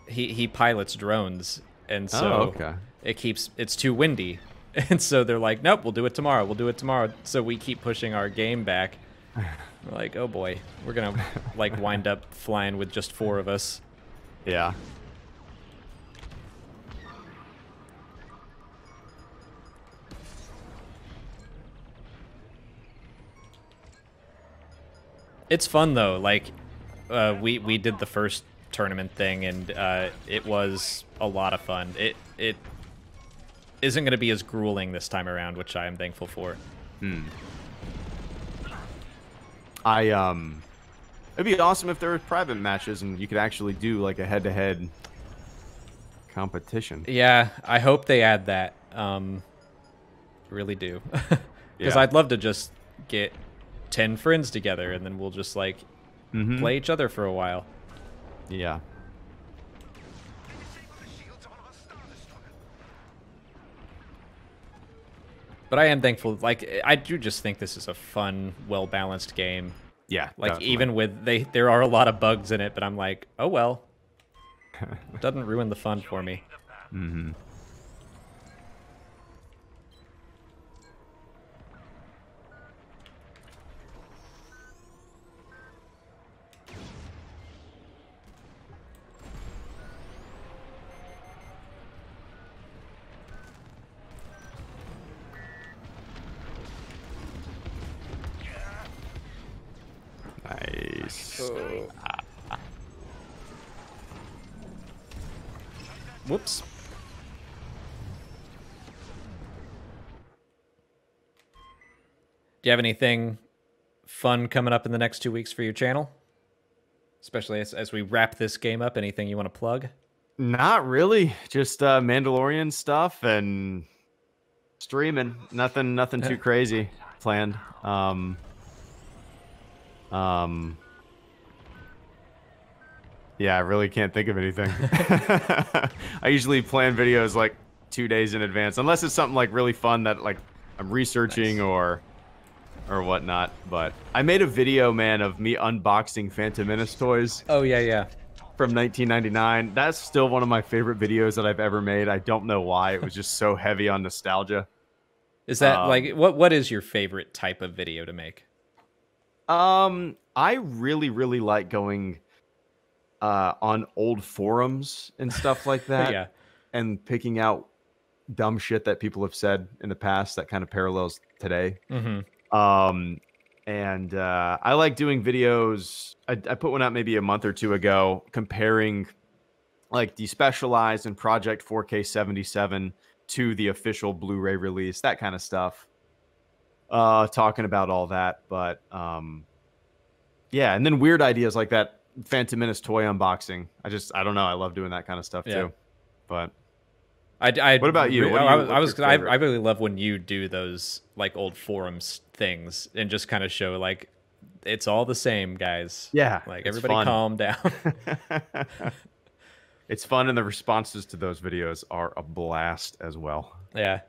he pilots drones, and so it's too windy, and so they're like, nope, we'll do it tomorrow. We'll do it tomorrow. So we keep pushing our game back. We're like, oh boy, we're gonna like wind up flying with just 4 of us. Yeah. It's fun though. Like, we did the first tournament thing, and it was a lot of fun. It isn't going to be as grueling this time around, which I am thankful for. It'd be awesome if there were private matches and you could actually do like a head-to-head competition. Yeah, I hope they add that. Really do. Because I'd love to just get 10 friends together and then we'll just like play each other for a while. Yeah. But I am thankful. Like, I do just think this is a fun, well-balanced game. Yeah. Like, definitely. even with there are a lot of bugs in it, but I'm like, oh well. It doesn't ruin the fun for me. Nice. Oh. Whoops. Do you have anything fun coming up in the next 2 weeks for your channel? Especially as we wrap this game up, anything you want to plug? Not really. Just Mandalorian stuff and streaming. Nothing too crazy planned. Yeah, I really can't think of anything. I usually plan videos like 2 days in advance, unless it's something like really fun that like I'm researching or whatnot. But I made a video, man, of me unboxing Phantom Menace toys. Oh yeah, yeah. from 1999. That's still one of my favorite videos that I've ever made. I don't know why. It was just so heavy on nostalgia. Is that like what is your favorite type of video to make? I really like going on old forums and stuff like that. Yeah. And picking out dumb shit that people have said in the past that kind of parallels today. And I like doing videos. I put one out maybe a month or two ago comparing like Despecialized and Project 4K 77 to the official Blu-ray release, that kind of stuff. Talking about all that. But yeah, and then weird ideas like that Phantom Menace toy unboxing. I don't know. I love doing that kind of stuff too. But what about you? I really love when you do those like old forums things and just kind of show like it's all the same, guys. Yeah, like everybody calm down. It's fun, and the responses to those videos are a blast as well. Yeah.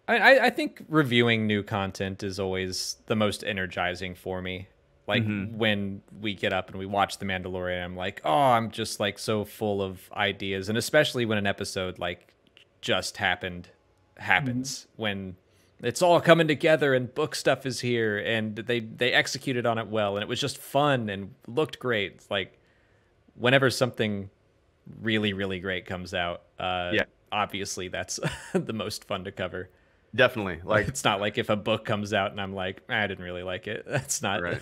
I think reviewing new content is always the most energizing for me. Like when we get up and we watch The Mandalorian, I'm like, oh, I'm just like so full of ideas. And especially when an episode like just happens when it's all coming together and book stuff is here and they executed on it well. And it was just fun and looked great. It's like whenever something really, really great comes out, obviously that's the most fun to cover. Definitely. Like it's not like if a book comes out and I'm like, I didn't really like it. That's not right.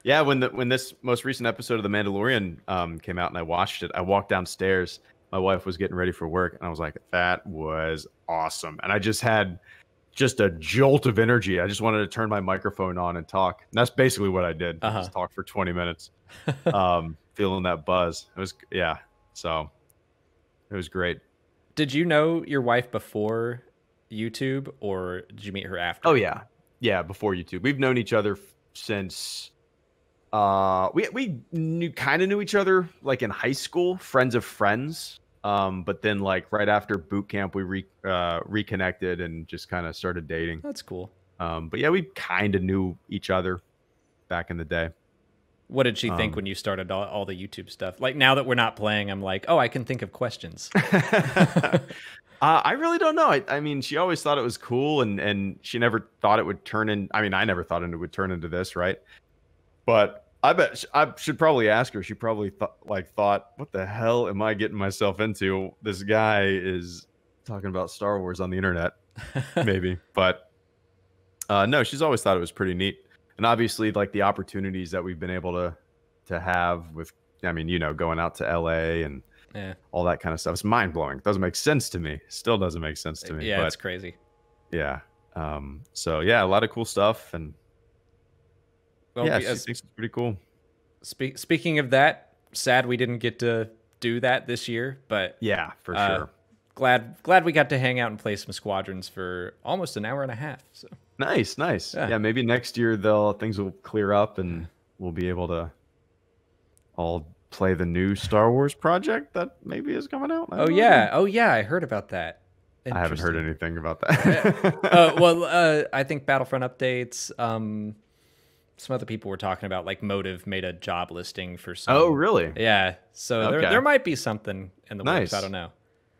Yeah, when this most recent episode of The Mandalorian came out and I watched it, I walked downstairs. My wife was getting ready for work, and I was like, that was awesome. And I just had a jolt of energy. I just wanted to turn my microphone on and talk. And that's basically what I did. Just talk for 20 minutes. Feeling that buzz. It was so it was great. Did you know your wife before YouTube, or did you meet her after? Oh yeah. Yeah, before YouTube. We've known each other since we knew each other like in high school, friends of friends. But then like right after boot camp we reconnected and just kind of started dating. That's cool. But yeah, we kind of knew each other back in the day. What did she think when you started all the YouTube stuff? Like now that we're not playing, I'm like, oh, I can think of questions. I really don't know. I mean, she always thought it was cool, and she never thought it would turn in. I mean, I never thought it would turn into this, right? But I bet I should probably ask her. She probably thought, what the hell am I getting myself into? This guy is talking about Star Wars on the internet, maybe. But no, she's always thought it was pretty neat. And obviously, like the opportunities that we've been able to have with, I mean, going out to LA and all that kind of stuff. It's mind blowing. It doesn't make sense to me. Still doesn't make sense to me. Yeah, but it's crazy. Yeah. So yeah, a lot of cool stuff, and she thinks it's pretty cool. Speaking of that, sad we didn't get to do that this year, but yeah, for sure. Glad we got to hang out and play some Squadrons for almost an hour and a half. So nice. Yeah, maybe next year things will clear up and we'll be able to all play the new Star Wars project that maybe is coming out. Oh yeah, I heard about that. I haven't heard anything about that. I think Battlefront updates. Some other people were talking about like Motive made a job listing for some. Oh really? Yeah. So there might be something in the works. I don't know.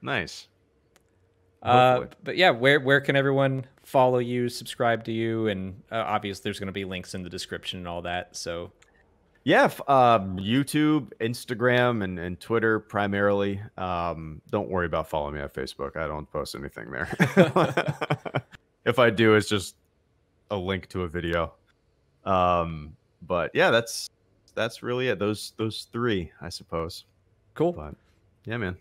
Nice. But yeah, where can everyone follow you, subscribe to you, and obviously there's going to be links in the description and all that. So yeah, YouTube, Instagram, and Twitter primarily. Don't worry about following me on Facebook. I don't post anything there. If I do, it's just a link to a video. But yeah, that's really it. Those three, I suppose. Cool. But yeah, man.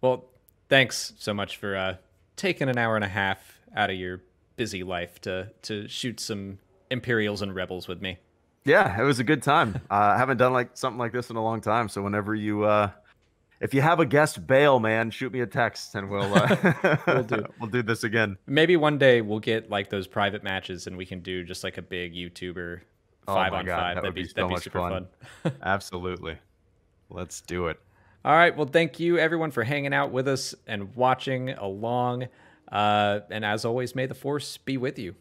Well, thanks so much for taking an hour and a half out of your busy life to shoot some Imperials and Rebels with me. Yeah, it was a good time. I haven't done something like this in a long time. So whenever you, if you have a guest bail, man, shoot me a text and we'll do this again. Maybe one day we'll get like those private matches and we can do just like a big YouTuber 5-on-5. That'd be super fun. Absolutely. Let's do it. All right. Well, thank you everyone for hanging out with us and watching along. And as always, may the Force be with you.